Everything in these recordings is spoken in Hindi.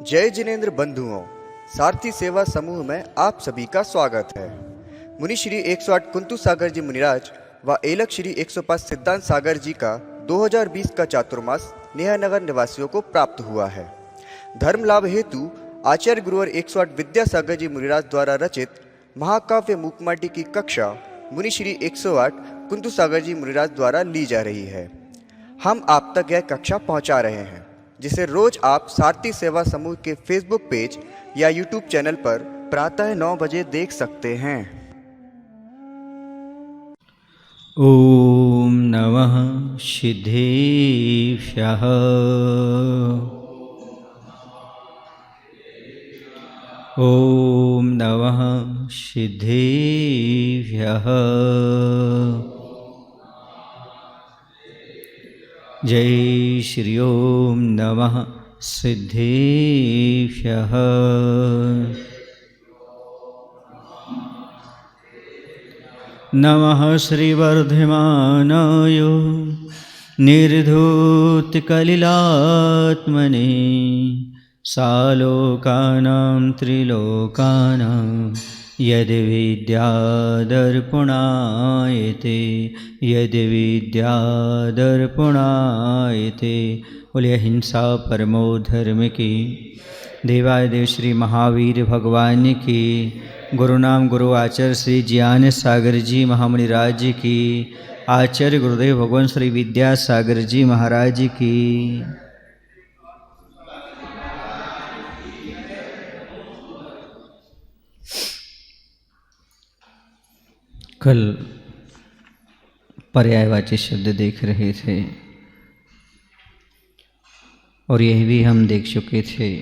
जय जिनेंद्र बंधुओं, सारथी सेवा समूह में आप सभी का स्वागत है। मुनि श्री 108 कुंतु सागर जी मुनिराज व एलक श्री 105 सिद्धांत सागर जी का 2020 का चातुर्मास नेहानगर निवासियों को प्राप्त हुआ है। धर्म लाभ हेतु आचार्य गुरुवर 108 विद्यासागर जी मुनिराज द्वारा रचित महाकाव्य मूकमाटी की कक्षा मुनि श्री 108 कुंतु सागर जी मुनिराज द्वारा ली जा रही है। हम आप तक यह कक्षा पहुंचा रहे हैं, जिसे रोज आप सारथी सेवा समूह के फेसबुक पेज या यूट्यूब चैनल पर प्रातः 9 बजे देख सकते हैं। ओम नमः सिद्धेभ्यः। ओम नमः सिद्धेभ्यः। जय श्री ओम नमः सिद्धेभ्यः। नमः श्रीवर्धमानाय निर्धूतकलिलात्मने सालोकानां त्रिलोकानां यद्विद्यादर्पणायते यद्विद्यादर्पणायते। बोले अहिंसा परमो धर्म की। देवादिदेव श्री महावीर भगवान की। गुरु नाम गुरु आचार्य श्री ज्ञान सागर जी महामुनिराज की। आचार्य गुरुदेव भगवान श्री विद्यासागर जी महाराज की। कल पर्यायवाची शब्द देख रहे थे और यह भी हम देख चुके थे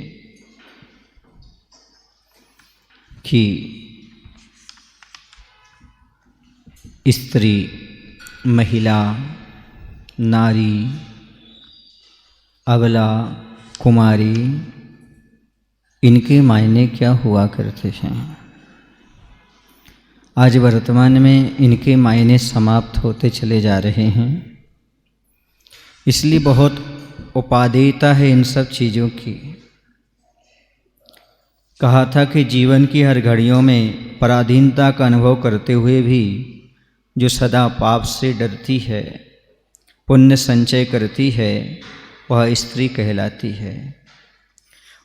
कि स्त्री, महिला, नारी, अबला, कुमारी, इनके मायने क्या हुआ करते हैं। आज वर्तमान में इनके मायने समाप्त होते चले जा रहे हैं, इसलिए बहुत उपादेयता है इन सब चीज़ों की। कहा था कि जीवन की हर घड़ियों में पराधीनता का अनुभव करते हुए भी जो सदा पाप से डरती है, पुण्य संचय करती है, वह स्त्री कहलाती है।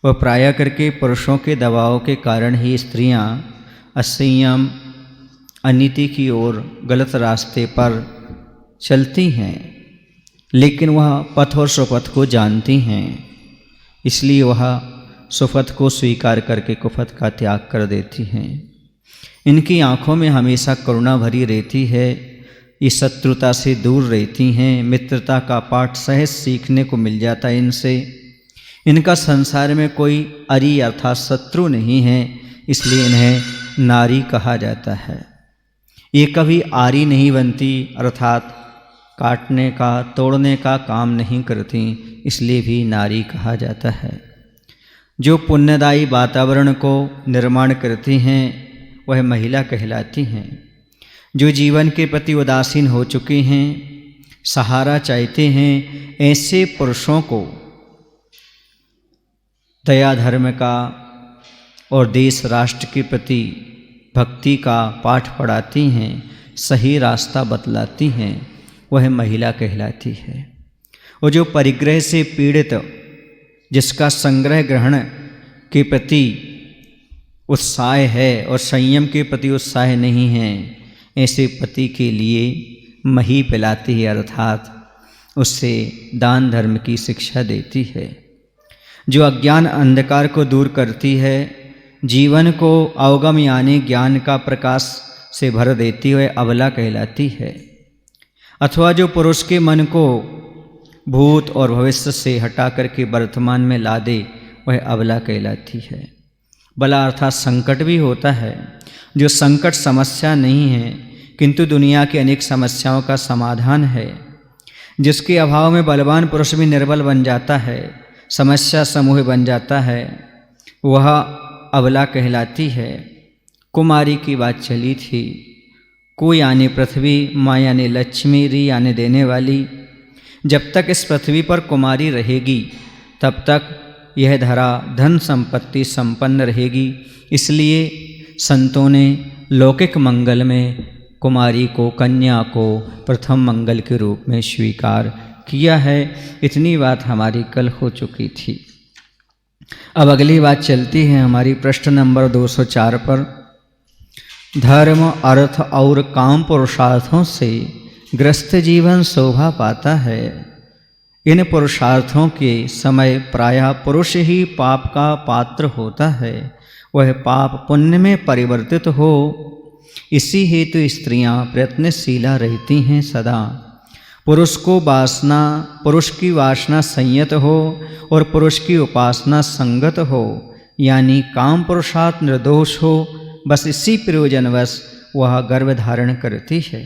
वह प्रायः करके पुरुषों के दबाव के कारण ही स्त्रियां असंयम, अनीति की ओर, गलत रास्ते पर चलती हैं, लेकिन वह पथ और सुपथ को जानती हैं, इसलिए वह सुपथ को स्वीकार करके कुपथ का त्याग कर देती हैं। इनकी आँखों में हमेशा करुणा भरी रहती है, ये शत्रुता से दूर रहती हैं, मित्रता का पाठ सहज सीखने को मिल जाता है इनसे। इनका संसार में कोई अरी अर्थात शत्रु नहीं है, इसलिए इन्हें नारी कहा जाता है। ये कभी आरी नहीं बनती, अर्थात काटने का, तोड़ने का काम नहीं करती, इसलिए भी नारी कहा जाता है। जो पुण्यदायी वातावरण को निर्माण करती हैं वह महिला कहलाती हैं। जो जीवन के प्रति उदासीन हो चुके हैं, सहारा चाहते हैं, ऐसे पुरुषों को दया धर्म का और देश राष्ट्र के प्रति भक्ति का पाठ पढ़ाती हैं, सही रास्ता बतलाती हैं, वह महिला कहलाती है। और जो परिग्रह से पीड़ित, जिसका संग्रह ग्रहण के प्रति उत्साह है और संयम के प्रति उत्साह नहीं है, ऐसे पति के लिए मही पिलाती है, अर्थात उससे दान धर्म की शिक्षा देती है। जो अज्ञान अंधकार को दूर करती है, जीवन को अवगम यानी ज्ञान का प्रकाश से भर देती हुए अबला कहलाती है। अथवा जो पुरुष के मन को भूत और भविष्य से हटा करके वर्तमान में ला दे, वह अबला कहलाती है। बला अर्थात संकट भी होता है। जो संकट समस्या नहीं है, किंतु दुनिया की अनेक समस्याओं का समाधान है। जिसके अभाव में बलवान पुरुष भी निर्बल बन जाता है, समस्या समूह बन जाता है, वह अबला कहलाती है। कुमारी की बात चली थी। को यानी पृथ्वी, माँ यानी लक्ष्मी, री यानी देने वाली। जब तक इस पृथ्वी पर कुमारी रहेगी तब तक यह धरा धन संपत्ति संपन्न रहेगी। इसलिए संतों ने लौकिक मंगल में कुमारी को, कन्या को प्रथम मंगल के रूप में स्वीकार किया है। इतनी बात हमारी कल हो चुकी थी। अब अगली बात चलती है हमारी प्रश्न नंबर 204 पर। धर्म, अर्थ और काम पुरुषार्थों से ग्रस्त जीवन शोभा पाता है। इन पुरुषार्थों के समय प्रायः पुरुष ही पाप का पात्र होता है, वह पाप पुण्य में परिवर्तित हो। इसी हेतु स्त्रियां प्रयत्नशीला रहती हैं सदा। पुरुष की वासना संयत हो और पुरुष की उपासना संगत हो, यानी काम पुरुषार्थ निर्दोष हो। बस इसी प्रयोजनवश वह गर्भ धारण करती है।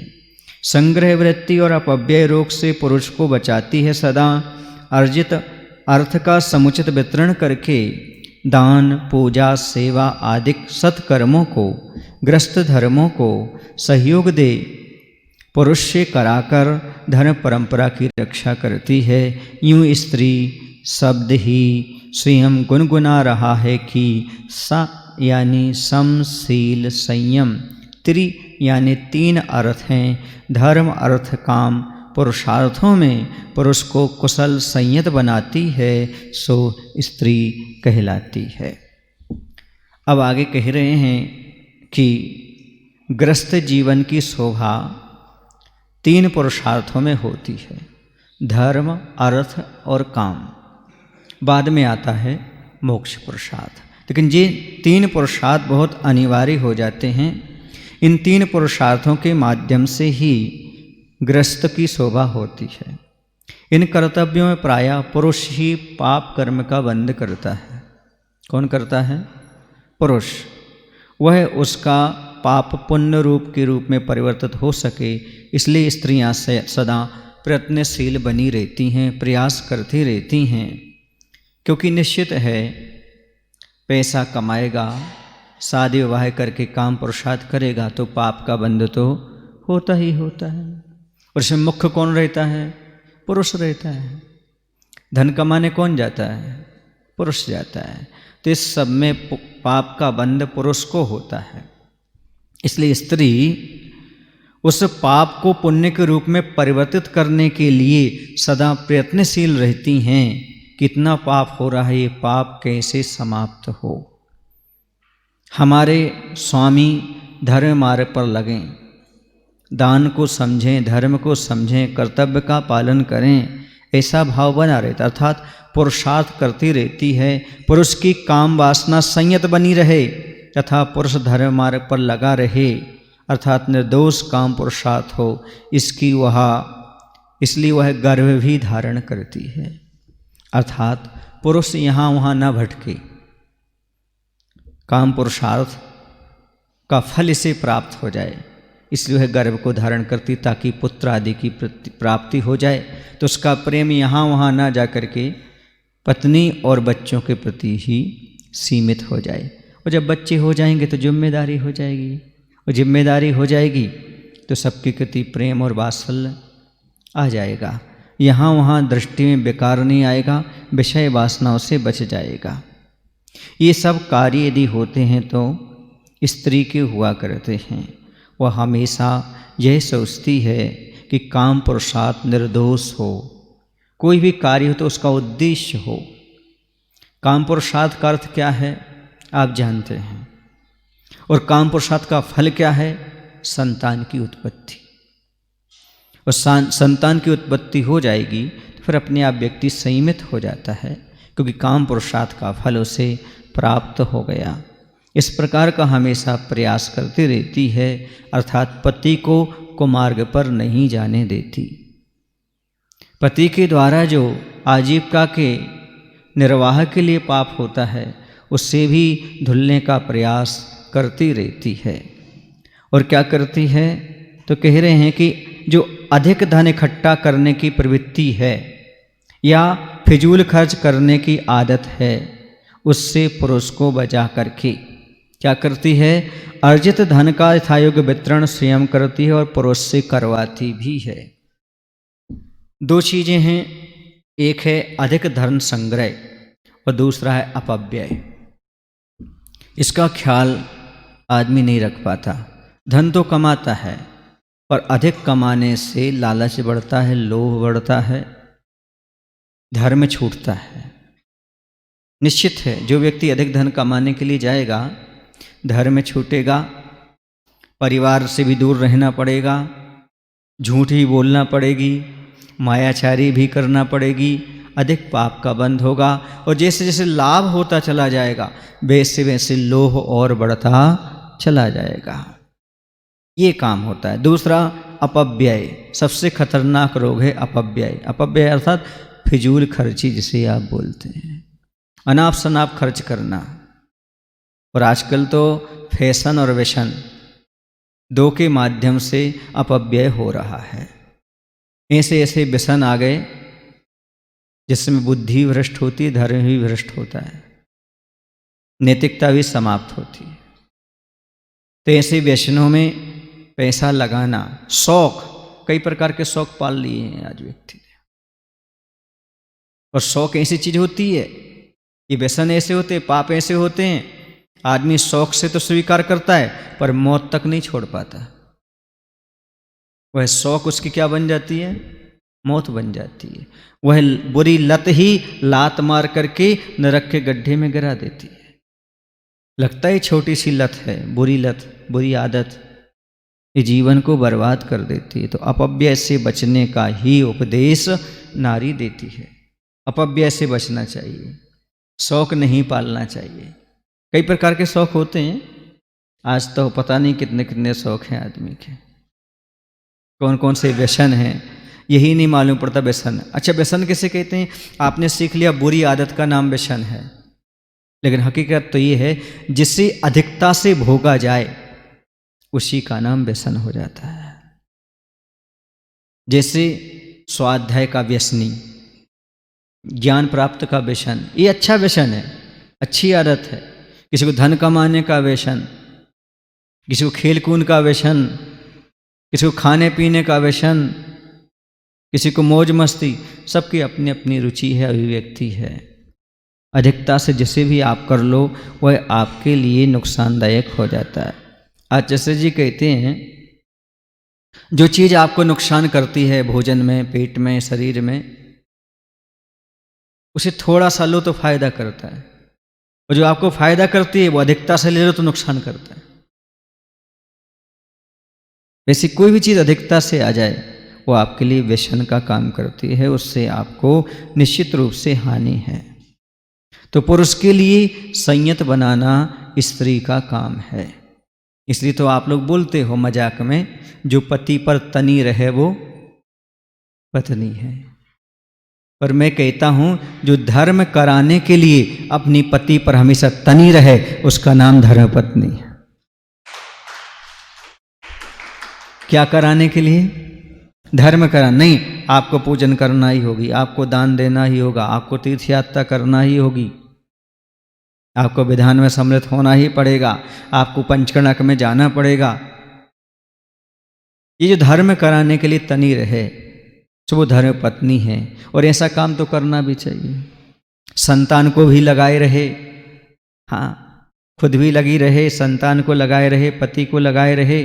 संग्रह वृत्ति और अपव्यय रोग से पुरुष को बचाती है सदा। अर्जित अर्थ का समुचित वितरण करके दान, पूजा, सेवा आदि सत्कर्मों को, ग्रस्त धर्मों को सहयोग दे पुरुष से कराकर धर्म परंपरा की रक्षा करती है। यूँ स्त्री शब्द ही स्वयं गुनगुना रहा है कि सा यानी सम, शील, संयम, त्रि यानी 3 अर्थ हैं। धर्म, अर्थ, काम पुरुषार्थों में पुरुष को कुशल संयत बनाती है, सो स्त्री कहलाती है। अब आगे कह रहे हैं कि ग्रस्त जीवन की शोभा 3 पुरुषार्थों में होती है, धर्म, अर्थ और काम। बाद में आता है मोक्ष पुरुषार्थ। लेकिन ये 3 पुरुषार्थ बहुत अनिवार्य हो जाते हैं। इन 3 पुरुषार्थों के माध्यम से ही ग्रस्त की शोभा होती है। इन कर्तव्यों में प्रायः पुरुष ही पाप कर्म का बंध करता है। कौन करता है? पुरुष। वह उसका पाप पुण्य रूप के रूप में परिवर्तित हो सके, इसलिए स्त्रियां से सदा प्रयत्नशील बनी रहती हैं, प्रयास करती रहती हैं। क्योंकि निश्चित है पैसा कमाएगा, शादी विवाह करके काम पुरुषार्थ करेगा तो पाप का बंध तो होता ही होता है। और इसमें मुख्य कौन रहता है? पुरुष रहता है। धन कमाने कौन जाता है? पुरुष जाता है। तो इस सब में पाप का बंध पुरुष को होता है। इसलिए स्त्री उस पाप को पुण्य के रूप में परिवर्तित करने के लिए सदा प्रयत्नशील रहती हैं। कितना पाप हो रहा है, ये पाप कैसे समाप्त हो। हमारे स्वामी धर्म मार्ग पर लगें, दान को समझें, धर्म को समझें, कर्तव्य का पालन करें, ऐसा भाव बना रहता। अर्थात पुरुषार्थ करती रहती है, पुरुष की काम वासना संयत बनी रहे तथा पुरुष धर्म मार्ग पर लगा रहे, अर्थात निर्दोष काम पुरुषार्थ हो। इसलिए वह गर्भ भी धारण करती है। अर्थात पुरुष यहाँ वहाँ न भटके, काम पुरुषार्थ का फल इसे प्राप्त हो जाए, इसलिए वह गर्भ को धारण करती ताकि पुत्र आदि की प्राप्ति हो जाए। तो उसका प्रेम यहाँ वहाँ ना जा कर के पत्नी और बच्चों के प्रति ही सीमित हो जाए। और जब बच्चे हो जाएंगे तो जिम्मेदारी हो जाएगी, और जिम्मेदारी हो जाएगी तो सबके प्रति प्रेम और वात्सल्य आ जाएगा। यहाँ वहाँ दृष्टि में बेकार नहीं आएगा, विषय वासनाओं से बच जाएगा। ये सब कार्य यदि होते हैं तो स्त्री के हुआ करते हैं। वह हमेशा यह सोचती है कि काम पुरुषार्थ निर्दोष हो, कोई भी कार्य हो तो उसका उद्देश्य हो। काम पुरुषार्थ का अर्थ क्या है आप जानते हैं, और काम पुरुषार्थ का फल क्या है? संतान की उत्पत्ति। और संतान की उत्पत्ति हो जाएगी तो फिर अपने आप व्यक्ति संयमित हो जाता है, क्योंकि काम पुरुषार्थ का फल उसे प्राप्त हो गया। इस प्रकार का हमेशा प्रयास करती रहती है, अर्थात पति को कुमार्ग पर नहीं जाने देती। पति के द्वारा जो आजीविका के निर्वाह के लिए पाप होता है उससे भी धुलने का प्रयास करती रहती है। और क्या करती है? तो कह रहे हैं कि जो अधिक धन इकट्ठा करने की प्रवृत्ति है या फिजूल खर्च करने की आदत है, उससे पुरुष को बचा करके क्या करती है? अर्जित धन का यथायोग्य वितरण स्वयं करती है और पुरुष से करवाती भी है। दो चीज़ें हैं, एक है अधिक धन संग्रह और दूसरा है अपव्यय। इसका ख्याल आदमी नहीं रख पाता। धन तो कमाता है पर अधिक कमाने से लालच बढ़ता है, लोभ बढ़ता है, धर्म छूटता है। निश्चित है जो व्यक्ति अधिक धन कमाने के लिए जाएगा, धर्म छूटेगा, परिवार से भी दूर रहना पड़ेगा, झूठ ही बोलना पड़ेगी, मायाचारी भी करना पड़ेगी, अधिक पाप का बंध होगा। और जैसे जैसे लाभ होता चला जाएगा वैसे वैसे लोभ और बढ़ता चला जाएगा। ये काम होता है। दूसरा अपव्यय, सबसे खतरनाक रोग है अपव्यय। अपव्यय अर्थात फिजूल खर्ची जिसे आप बोलते हैं, अनाप शनाप खर्च करना। और आजकल तो फैशन और व्यसन दो के माध्यम से अपव्यय हो रहा है। ऐसे ऐसे व्यसन आ गए जिसमें बुद्धि भ्रष्ट होती है, धर्म भी भ्रष्ट होता है, नैतिकता भी समाप्त होती है। तो ऐसे व्यसनों में पैसा लगाना, शौक, कई प्रकार के शौक पाल लिए हैं आज व्यक्ति ने। और शौक ऐसी चीज होती है, ये व्यसन ऐसे होते हैं, पाप ऐसे होते हैं, आदमी शौक से तो स्वीकार करता है पर मौत तक नहीं छोड़ पाता। वह शौक उसकी क्या बन जाती है? मौत बन जाती है। वह बुरी लत ही लात मार करके नरक के गड्ढे में गिरा देती है। लगता है छोटी सी लत है, बुरी लत, बुरी आदत, ये जीवन को बर्बाद कर देती है। तो अपव्यय से बचने का ही उपदेश नारी देती है। अपव्यय से बचना चाहिए, शौक नहीं पालना चाहिए। कई प्रकार के शौक होते हैं, आज तो पता नहीं कितने कितने शौक हैं आदमी के, कौन कौन से व्यसन हैं यही नहीं मालूम पड़ता। व्यसन, अच्छा व्यसन किसे कहते हैं? आपने सीख लिया बुरी आदत का नाम व्यसन है, लेकिन हकीकत तो ये है जिसे अधिकता से भोगा जाए उसी का नाम व्यसन हो जाता है। जैसे स्वाध्याय का व्यसनी, ज्ञान प्राप्त का व्यसन, ये अच्छा व्यसन है, अच्छी आदत है। किसी को धन कमाने का व्यसन, किसी को खेल कूद का व्यसन, किसी को खाने पीने का व्यसन, किसी को मौज मस्ती, सबकी अपनी अपनी रुचि है, अभिव्यक्ति है। अधिकता से जिसे भी आप कर लो वह आपके लिए नुकसानदायक हो जाता है। आचार्य जी कहते हैं जो चीज़ आपको नुकसान करती है भोजन में, पेट में, शरीर में, उसे थोड़ा सा लो तो फायदा करता है, और जो आपको फायदा करती है वो अधिकता से ले लो तो नुकसान करता है। वैसे कोई भी चीज़ अधिकता से आ जाए वो आपके लिए व्यसन का काम करती है, उससे आपको निश्चित रूप से हानि है। तो पुरुष के लिए संयत बनाना स्त्री का काम है। इसलिए तो आप लोग बोलते हो मजाक में, जो पति पर तनी रहे वो पत्नी है। पर मैं कहता हूं जो धर्म कराने के लिए अपनी पति पर हमेशा तनी रहे उसका नाम धर्मपत्नी है। क्या कराने के लिए? धर्म कराना नहीं, आपको पूजन करना ही होगी, आपको दान देना ही होगा, आपको तीर्थ यात्रा करना ही होगी, आपको विधान में सम्मिलित होना ही पड़ेगा, आपको पंचकर्णक में जाना पड़ेगा। ये जो धर्म कराने के लिए तनी रहे तो वो धर्म पत्नी है। और ऐसा काम तो करना भी चाहिए। संतान को भी लगाए रहे, हाँ, खुद भी लगी रहे, संतान को लगाए रहे, पति को लगाए रहे,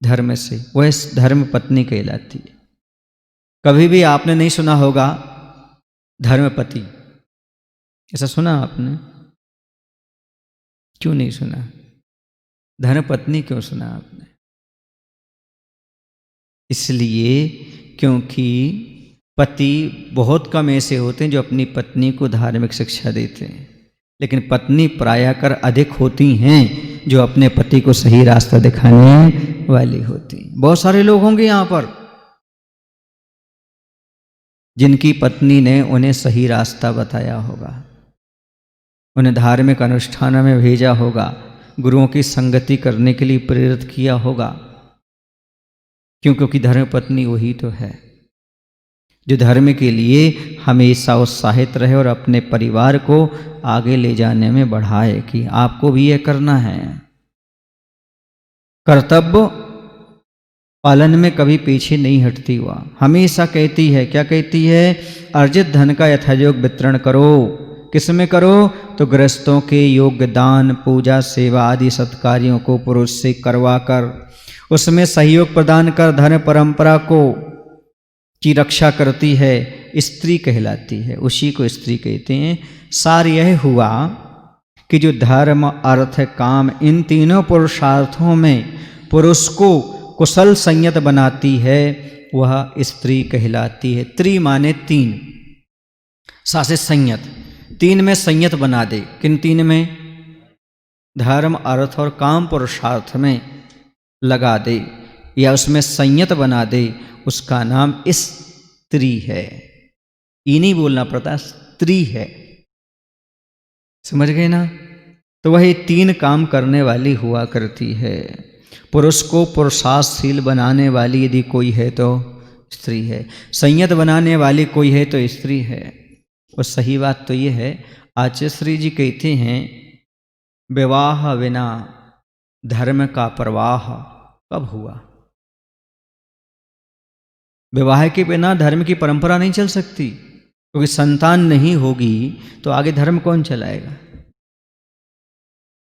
धर्म से, वह धर्म पत्नी कहलाती है। कभी भी आपने नहीं सुना होगा धर्मपति, ऐसा सुना आपने? क्यों नहीं सुना? धर्मपत्नी क्यों सुना आपने? इसलिए क्योंकि पति बहुत कम ऐसे होते हैं जो अपनी पत्नी को धार्मिक शिक्षा देते हैं, लेकिन पत्नी प्रायः कर अधिक होती हैं जो अपने पति को सही रास्ता दिखाने वाली होती। बहुत सारे लोग होंगे यहाँ पर जिनकी पत्नी ने उन्हें सही रास्ता बताया होगा, उन्हें धार्मिक अनुष्ठानों में भेजा होगा, गुरुओं की संगति करने के लिए प्रेरित किया होगा। क्योंकि धर्मपत्नी वही तो है जो धर्म के लिए हमेशा उत्साहित रहे और अपने परिवार को आगे ले जाने में बढ़ाए कि आपको भी यह करना है। कर्तव्य पालन में कभी पीछे नहीं हटती हुआ, हमेशा कहती है, क्या कहती है? अर्जित धन का यथायोग वितरण करो। किस में करो? तो गृहस्थों के योग्य दान, पूजा, सेवा आदि सत्कार्यों को पुरुष से करवा कर उसमें सहयोग प्रदान कर धर्म परंपरा को की रक्षा करती है, स्त्री कहलाती है, उसी को स्त्री कहते हैं। सार यह हुआ कि जो धर्म, अर्थ, काम इन तीनों पुरुषार्थों में पुरुष को कुशल संयत बनाती है वह स्त्री कहलाती है। त्रि माने तीन, सा से संयत, तीन में संयत बना दे। किन तीन में? धर्म, अर्थ और काम पुरुषार्थ में लगा दे या उसमें संयत बना दे, उसका नाम स्त्री है। ये नहीं बोलना पड़ता, स्त्री है। समझ गए ना? तो वही तीन काम करने वाली हुआ करती है। पुरुष को पुरुषार्थशील बनाने वाली यदि कोई है तो स्त्री है, संयत बनाने वाली कोई है तो स्त्री है। और सही बात तो ये है, आचार्य श्री जी कहते हैं विवाह बिना धर्म का प्रवाह कब हुआ? विवाह के बिना धर्म की परंपरा नहीं चल सकती, क्योंकि संतान नहीं होगी तो आगे धर्म कौन चलाएगा?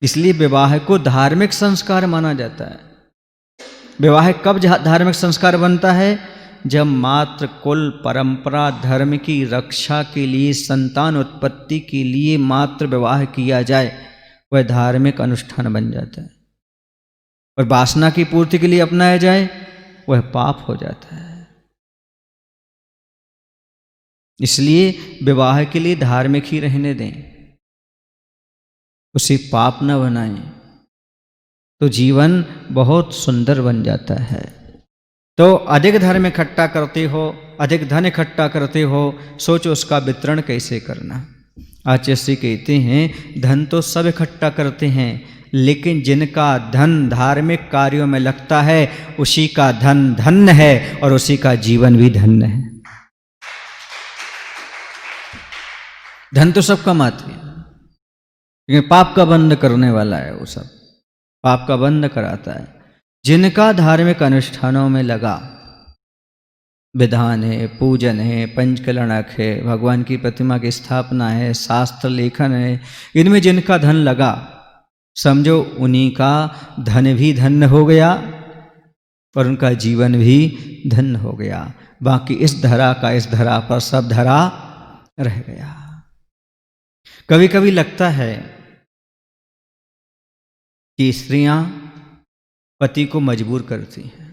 इसलिए विवाह को धार्मिक संस्कार माना जाता है। विवाह कब धार्मिक संस्कार बनता है? जब मात्र कुल परंपरा धर्म की रक्षा के लिए, संतान उत्पत्ति के लिए मात्र विवाह किया जाए, वह धार्मिक अनुष्ठान बन जाता है। और वासना की पूर्ति के लिए अपनाया जाए, वह पाप हो जाता है। इसलिए विवाह के लिए धार्मिक ही रहने दें, उसे पाप न बनाएं, तो जीवन बहुत सुंदर बन जाता है। तो अधिक धर्म इकट्ठा करते हो, अधिक धन इकट्ठा करते हो, सोचो उसका वितरण कैसे करना। आचार्य श्री कहते हैं धन तो सब इकट्ठा करते हैं, लेकिन जिनका धन धार्मिक कार्यों में लगता है उसी का धन धन्य है और उसी का जीवन भी धन्य है। धन तो सब कमाते हैं, लेकिन पाप का बंद करने वाला है, वो सब पाप का बंद कराता है। जिनका धार्मिक अनुष्ठानों में लगा, विधान है, पूजन है, पंचकलणक है, भगवान की प्रतिमा की स्थापना है, शास्त्र लेखन है, इनमें जिनका धन लगा, समझो उन्हीं का धन भी धन्य हो गया और उनका जीवन भी धन्य हो गया। बाकी इस धरा का इस धरा पर सब धरा रह गया। कभी कभी लगता है कि स्त्रियां पति को मजबूर करती हैं,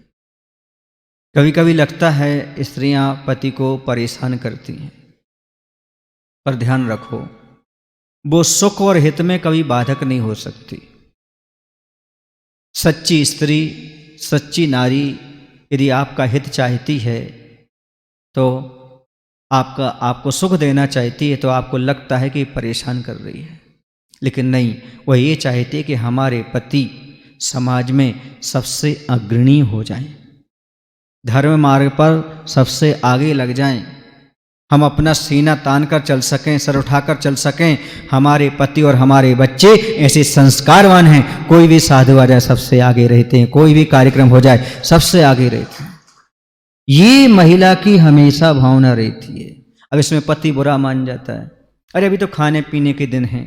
कभी कभी लगता है स्त्रियां पति को परेशान करती हैं, पर ध्यान रखो वो सुख और हित में कभी बाधक नहीं हो सकती। सच्ची स्त्री, सच्ची नारी यदि आपका हित चाहती है तो आपको सुख देना चाहती है, तो आपको लगता है कि परेशान कर रही है, लेकिन नहीं, वह ये चाहती है कि हमारे पति समाज में सबसे अग्रणी हो जाएं, धर्म मार्ग पर सबसे आगे लग जाएं, हम अपना सीना तान कर चल सकें, सर उठाकर चल सकें। हमारे पति और हमारे बच्चे ऐसे संस्कारवान हैं, कोई भी साधु आ जाए सबसे आगे रहते हैं, कोई भी कार्यक्रम हो जाए सबसे आगे रहते हैं। ये महिला की हमेशा भावना रहती है। अब इसमें पति बुरा मान जाता है, अरे अभी तो खाने पीने के दिन हैं,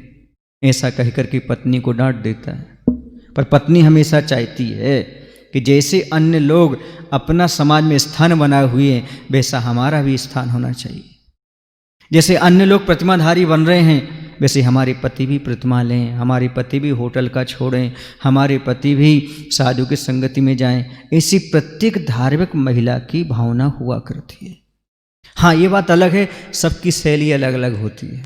ऐसा कहकर के पत्नी को डांट देता है। पर पत्नी हमेशा चाहती है कि जैसे अन्य लोग अपना समाज में स्थान बनाए हुए हैं, वैसा हमारा भी स्थान होना चाहिए। जैसे अन्य लोग प्रतिमाधारी बन रहे हैं, वैसे हमारे पति भी प्रतिमा लें, हमारे पति भी होटल का छोड़ें, हमारे पति भी साधु की संगति में जाएं। ऐसी प्रत्येक धार्मिक महिला की भावना हुआ करती है। हाँ, ये बात अलग है, सबकी शैली अलग अलग होती है।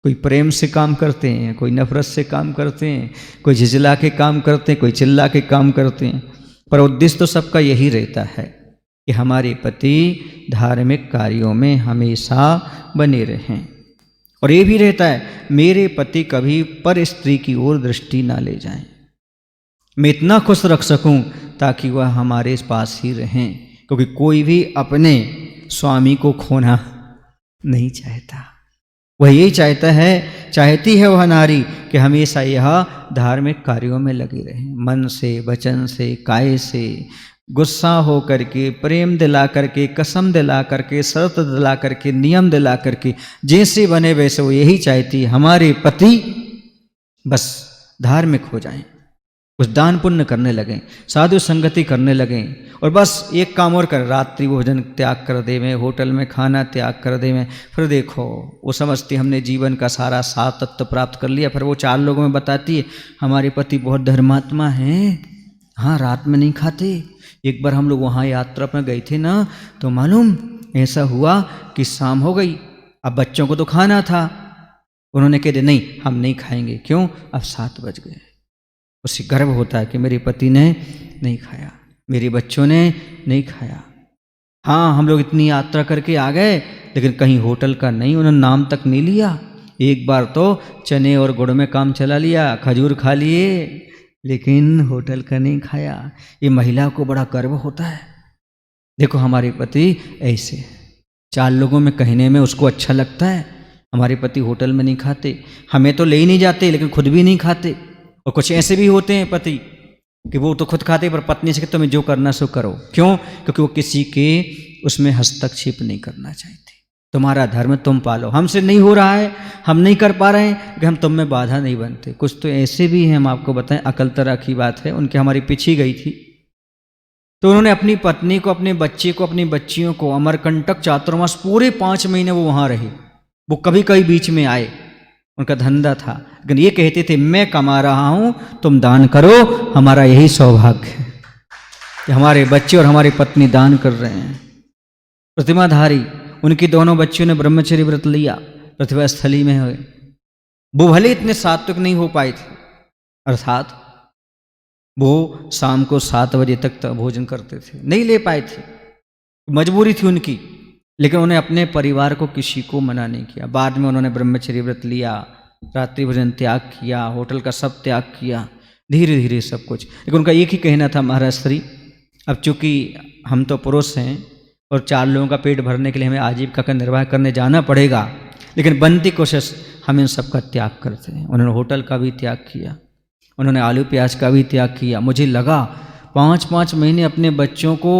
कोई प्रेम से काम करते हैं, कोई नफरत से काम करते हैं, कोई झिझला के काम करते हैं, कोई चिल्ला के काम करते हैं, पर उद्देश्य तो सबका यही रहता है कि हमारे पति धार्मिक कार्यों में हमेशा बने रहें। और ये भी रहता है मेरे पति कभी पर स्त्री की ओर दृष्टि ना ले जाएं, मैं इतना खुश रख सकूं ताकि वह हमारे पास ही रहें, क्योंकि कोई भी अपने स्वामी को खोना नहीं चाहता। वह यही चाहती है वह नारी कि हमेशा यह धार्मिक कार्यों में लगी रहे, मन से, वचन से, काया से, गुस्सा हो करके, प्रेम दिला करके, कसम दिला करके, शर्त दिला करके, नियम दिला करके, जैसे बने वैसे वो यही चाहती हमारे पति बस धार्मिक हो जाएं, कुछ दान पुण्य करने लगें, साधु संगति करने लगें, और बस एक काम और कर, रात्रि भोजन त्याग कर दे में, होटल में खाना त्याग कर दे में। फिर देखो वो समझती हमने जीवन का सारा सात तत्व प्राप्त कर लिया। फिर वो चार लोगों में बताती है हमारे पति बहुत धर्मात्मा हैं, हाँ रात में नहीं खाते। एक बार हम लोग वहाँ यात्रा पर गए थे ना, तो मालूम ऐसा हुआ कि शाम हो गई, अब बच्चों को तो खाना था, उन्होंने कह दिया नहीं हम नहीं खाएंगे। क्यों? अब 7 बज गए। उसे गर्व होता है कि मेरे पति ने नहीं खाया, मेरे बच्चों ने नहीं खाया। हाँ हम लोग इतनी यात्रा करके आ गए, लेकिन कहीं होटल का नहीं, उन्होंने नाम तक नहीं लिया। एक बार तो चने और गुड़ में काम चला लिया, खजूर खा लिए, लेकिन होटल का नहीं खाया। ये महिला को बड़ा गर्व होता है। देखो हमारे पति ऐसे, 4 लोगों में कहने में उसको अच्छा लगता है हमारे पति होटल में नहीं खाते, हमें तो ले ही नहीं जाते लेकिन खुद भी नहीं खाते। और कुछ ऐसे भी होते हैं पति कि वो तो खुद खाते पर पत्नी से कहते तुम्हें जो करना सो करो। क्यों? क्योंकि वो किसी के उसमें हस्तक्षेप नहीं करना चाहते। तुम्हारा धर्म तुम पालो, हमसे नहीं हो रहा है, हम नहीं कर पा रहे हैं कि हम तुम में बाधा नहीं बनते। कुछ तो ऐसे भी हैं, हम आपको बताएं, अकल तरह की बात है, उनके हमारी पीछे गई थी, तो उन्होंने अपनी पत्नी को, अपने बच्चे को, अपनी बच्चियों को अमरकंटक चातुर्मास पूरे 5 महीने वो वहाँ रहे। वो कभी कभी बीच में आए, उनका धंधा था, लेकिन ये कहते थे मैं कमा रहा हूँ तुम दान करो। हमारा यही सौभाग्य है कि हमारे बच्चे और हमारी पत्नी दान कर रहे हैं। प्रतिमाधारी, उनकी दोनों बच्चियों ने ब्रह्मचर्य व्रत लिया, प्रतिभा स्थली में हुए। वो भले इतने सात्विक नहीं हो पाए थे, अर्थात वो शाम को 7 बजे तक भोजन करते थे, नहीं ले पाए थे, मजबूरी थी उनकी, लेकिन उन्हें अपने परिवार को किसी को मना नहीं किया। बाद में उन्होंने ब्रह्मचर्य व्रत लिया, रात्रि भोजन त्याग किया, होटल का सब त्याग किया, धीरे धीरे सब कुछ। लेकिन उनका एक ही कहना था, महाराज श्री अब चूँकि हम तो पुरुष हैं और 4 लोगों का पेट भरने के लिए हमें आजीविका का निर्वाह करने जाना पड़ेगा, लेकिन बनती कोशिश हम इन सब का त्याग करते हैं। उन्होंने होटल का भी त्याग किया, उन्होंने आलू प्याज का भी त्याग किया। मुझे लगा 5-5 महीने अपने बच्चों को,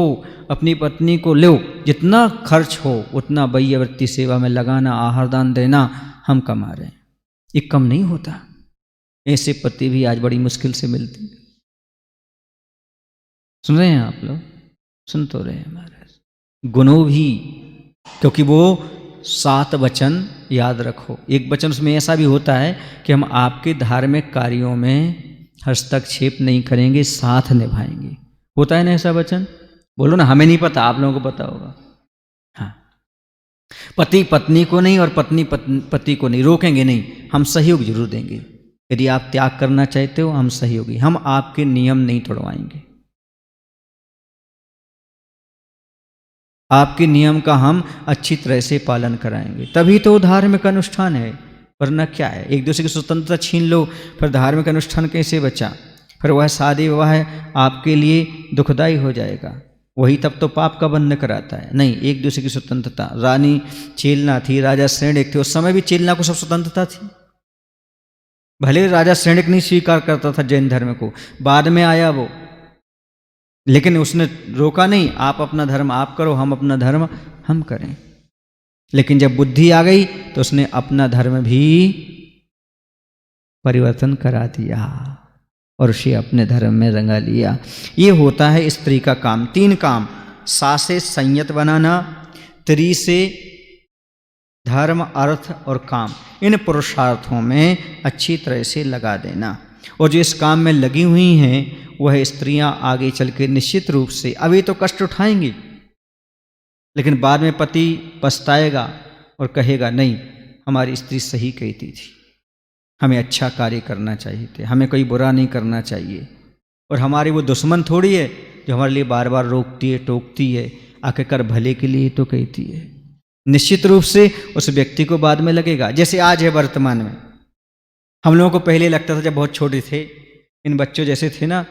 अपनी पत्नी को लो, जितना खर्च हो उतना वैयवृत्ति सेवा में लगाना, आहार दान देना, हम कमा रहे हैं, ये कम नहीं होता। ऐसे पति भी आज बड़ी मुश्किल से मिलते हैं। सुन रहे हैं आप लोग? सुन तो रहे हैं महाराज। गुणों भी, क्योंकि वो 7 वचन याद रखो। एक वचन उसमें ऐसा भी होता है कि हम आपके धार्मिक कार्यों में हस्तक्षेप नहीं करेंगे, साथ निभाएंगे। होता है ना ऐसा वचन? बोलो ना, हमें नहीं पता, आप लोगों को पता होगा। हाँ, पति पत्नी को नहीं और पत्नी पति को नहीं, रोकेंगे नहीं, हम सहयोग जरूर देंगे। यदि आप त्याग करना चाहते हो हम सहयोगी, हम आपके नियम नहीं तोड़वाएंगे, आपके नियम का हम अच्छी तरह से पालन कराएंगे, तभी तो धार्मिक अनुष्ठान है। वरना क्या है, एक दूसरे की स्वतंत्रता छीन लो, फिर धार्मिक अनुष्ठान कैसे बचा? फिर वह शादी विवाह आपके लिए दुखदाई हो जाएगा, वही तब तो पाप का बंधन कराता है। नहीं, एक दूसरे की स्वतंत्रता। रानी चेलना थी, राजा श्रेणिक थे, उस समय भी चेलना को सब स्वतंत्रता थी। भले राजा श्रेणिक नहीं स्वीकार करता था जैन धर्म को, बाद में आया वो, लेकिन उसने रोका नहीं, आप अपना धर्म आप करो, हम अपना धर्म हम करें। लेकिन जब बुद्धि आ गई तो उसने अपना धर्म भी परिवर्तन करा दिया और उसे अपने धर्म में रंगा लिया। ये होता है स्त्री का काम। 3 काम, सा से संयत बनाना, त्री से धर्म, अर्थ और काम, इन पुरुषार्थों में अच्छी तरह से लगा देना। और जो इस काम में लगी हुई हैं वह स्त्रियां आगे चल के निश्चित रूप से अभी तो कष्ट उठाएंगी, लेकिन बाद में पति पछताएगा और कहेगा नहीं, हमारी स्त्री सही कहती थी, हमें अच्छा कार्य करना चाहिए थे, हमें कोई बुरा नहीं करना चाहिए। और हमारी वो दुश्मन थोड़ी है जो हमारे लिए बार बार रोकती है, टोकती है, आखिरकार भले के लिए तो कहती है। निश्चित रूप से उस व्यक्ति को बाद में लगेगा। जैसे आज है वर्तमान में, हम लोगों को पहले लगता था जब बहुत छोटे थे, इन बच्चों जैसे थे ना,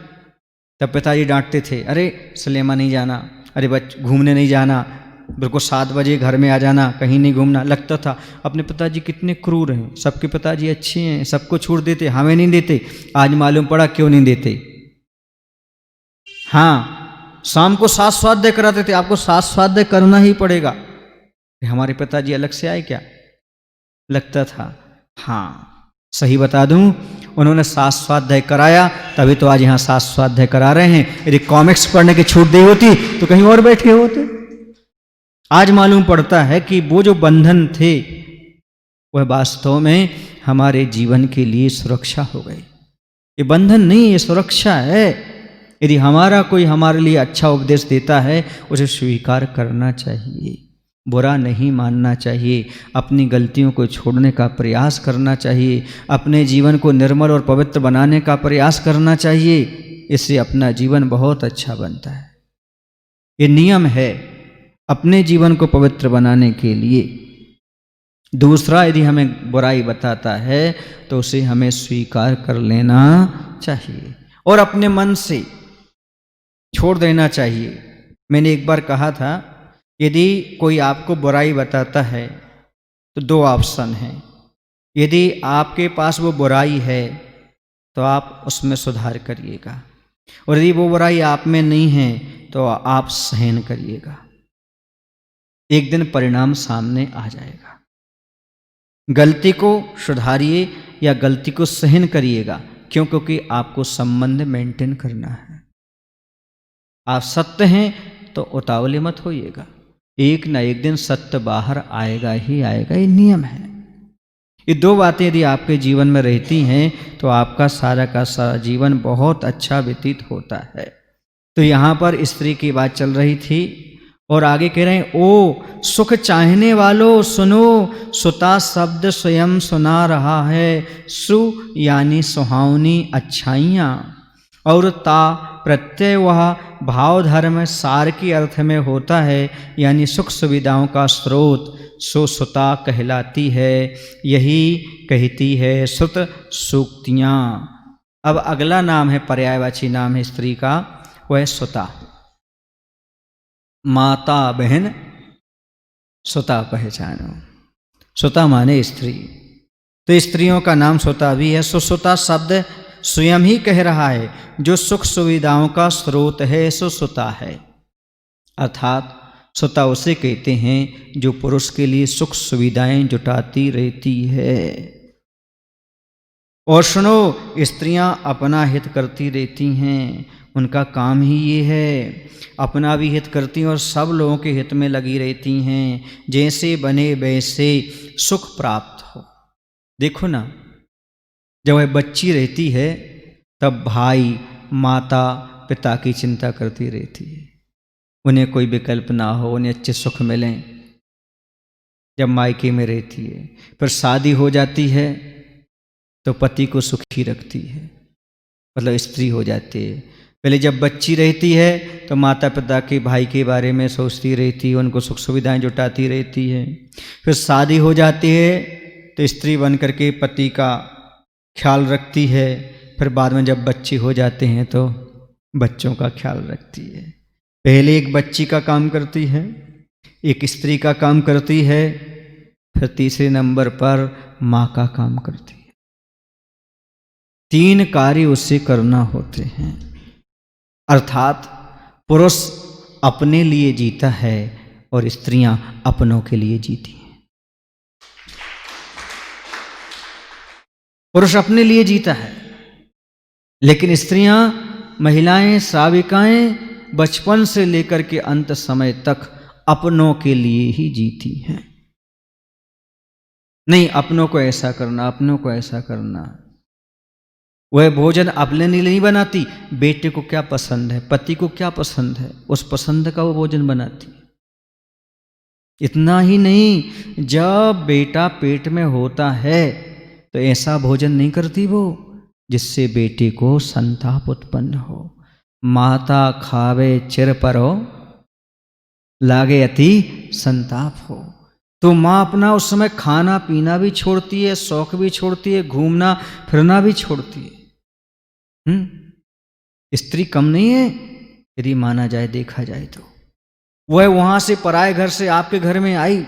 तब पिताजी डांटते थे, अरे सिनेमा नहीं जाना, अरे घूमने नहीं जाना, बिल्कुल 7 बजे घर में आ जाना, कहीं नहीं घूमना। लगता था अपने पिताजी कितने क्रूर हैं, सबके पिताजी अच्छे हैं, सबको छोड़ देते, हमें नहीं देते। आज मालूम पड़ा क्यों नहीं देते। हाँ, शाम को 7 स्वाध्याय कराते थे, आपको 7 स्वाध्याय करना ही पड़ेगा। हमारे पिताजी अलग से आए क्या? लगता था। हाँ, सही बता दूं, उन्होंने 7 स्वाध्याय कराया, तभी तो आज यहाँ 7 स्वाध्याय करा रहे हैं। यदि कॉमिक्स पढ़ने की छूट दी होती तो कहीं और बैठे होते। आज मालूम पड़ता है कि वो जो बंधन थे वह वास्तव में हमारे जीवन के लिए सुरक्षा हो गई। ये बंधन नहीं, ये सुरक्षा है। यदि हमारा कोई हमारे लिए अच्छा उपदेश देता है, उसे स्वीकार करना चाहिए, बुरा नहीं मानना चाहिए, अपनी गलतियों को छोड़ने का प्रयास करना चाहिए, अपने जीवन को निर्मल और पवित्र बनाने का प्रयास करना चाहिए। इससे अपना जीवन बहुत अच्छा बनता है। ये नियम है अपने जीवन को पवित्र बनाने के लिए। दूसरा, यदि हमें बुराई बताता है तो उसे हमें स्वीकार कर लेना चाहिए और अपने मन से छोड़ देना चाहिए। मैंने एक बार कहा था, यदि कोई आपको बुराई बताता है तो 2 ऑप्शन हैं। यदि आपके पास वो बुराई है तो आप उसमें सुधार करिएगा, और यदि वो बुराई आप में नहीं है तो आप सहन करिएगा। एक दिन परिणाम सामने आ जाएगा। गलती को सुधारिए या गलती को सहन करिएगा। क्यों? क्योंकि आपको संबंध मेंटेन करना है। आप सत्य हैं तो उतावले मत होइएगा, एक ना एक दिन सत्य बाहर आएगा ही आएगा, ये नियम है। ये 2 बातें यदि आपके जीवन में रहती हैं तो आपका सारा का सारा जीवन बहुत अच्छा व्यतीत होता है। तो यहाँ पर स्त्री की बात चल रही थी और आगे कह रहे हैं, ओ सुख चाहने वालों सुनो, सुता शब्द स्वयं सुना रहा है, सु यानी सुहावनी अच्छाइयाँ, और ता प्रत्यय वह भाव धर्म सार की अर्थ में होता है, यानी सुख सुविधाओं का स्रोत, सो सुता कहलाती है। यही कहती है सुत सूक्तियाँ। अब अगला नाम है, पर्यायवाची नाम है स्त्री का, वह है सुता। माता बहन सुता पहचानो। सुता माने स्त्री, तो स्त्रियों का नाम सुता भी है। सुता शब्द स्वयं ही कह रहा है, जो सुख सुविधाओं का स्रोत है सो सुता है। अर्थात सुता उसे कहते हैं जो पुरुष के लिए सुख सुविधाएं जुटाती रहती है। और सुनो, स्त्रियां अपना हित करती रहती हैं, उनका काम ही ये है, अपना भी हित करती हैं और सब लोगों के हित में लगी रहती हैं। जैसे बने वैसे सुख प्राप्त हो। देखो ना, जब वह बच्ची रहती है तब भाई माता पिता की चिंता करती रहती है, उन्हें कोई विकल्प ना हो, उन्हें अच्छे सुख मिलें। जब मायके में रहती है, फिर शादी हो जाती है तो पति को सुखी रखती है, मतलब स्त्री हो जाती है। पहले जब बच्ची रहती है तो माता पिता के भाई के बारे में सोचती रहती है, उनको सुख सुविधाएं जुटाती रहती है। फिर शादी हो जाती है तो स्त्री बन करके पति का ख्याल रखती है। फिर बाद में जब बच्चे हो जाते हैं तो बच्चों का ख्याल रखती है। पहले एक बच्ची का काम करती है, एक स्त्री का काम करती है, फिर तीसरे नंबर पर माँ का काम करती है। 3 कार्य उससे करना होते हैं। अर्थात पुरुष अपने लिए जीता है और स्त्रियां अपनों के लिए जीती हैं। पुरुष अपने लिए जीता है, लेकिन स्त्रियां, महिलाएं, श्राविकाएं बचपन से लेकर के अंत समय तक अपनों के लिए ही जीती हैं। नहीं, अपनों को ऐसा करना, अपनों को ऐसा करना। वह भोजन अपने लिए नहीं बनाती, बेटे को क्या पसंद है, पति को क्या पसंद है, उस पसंद का वो भोजन बनाती। इतना ही नहीं, जब बेटा पेट में होता है तो ऐसा भोजन नहीं करती वो जिससे बेटे को संताप उत्पन्न हो। माता खावे चिर परो, लागे अति संताप हो। तो माँ अपना उस समय खाना पीना भी छोड़ती है, शौक भी छोड़ती है, घूमना फिरना भी छोड़ती है। स्त्री कम नहीं है यदि माना जाए, देखा जाए तो। वह वहां से पराए घर से आपके घर में आई,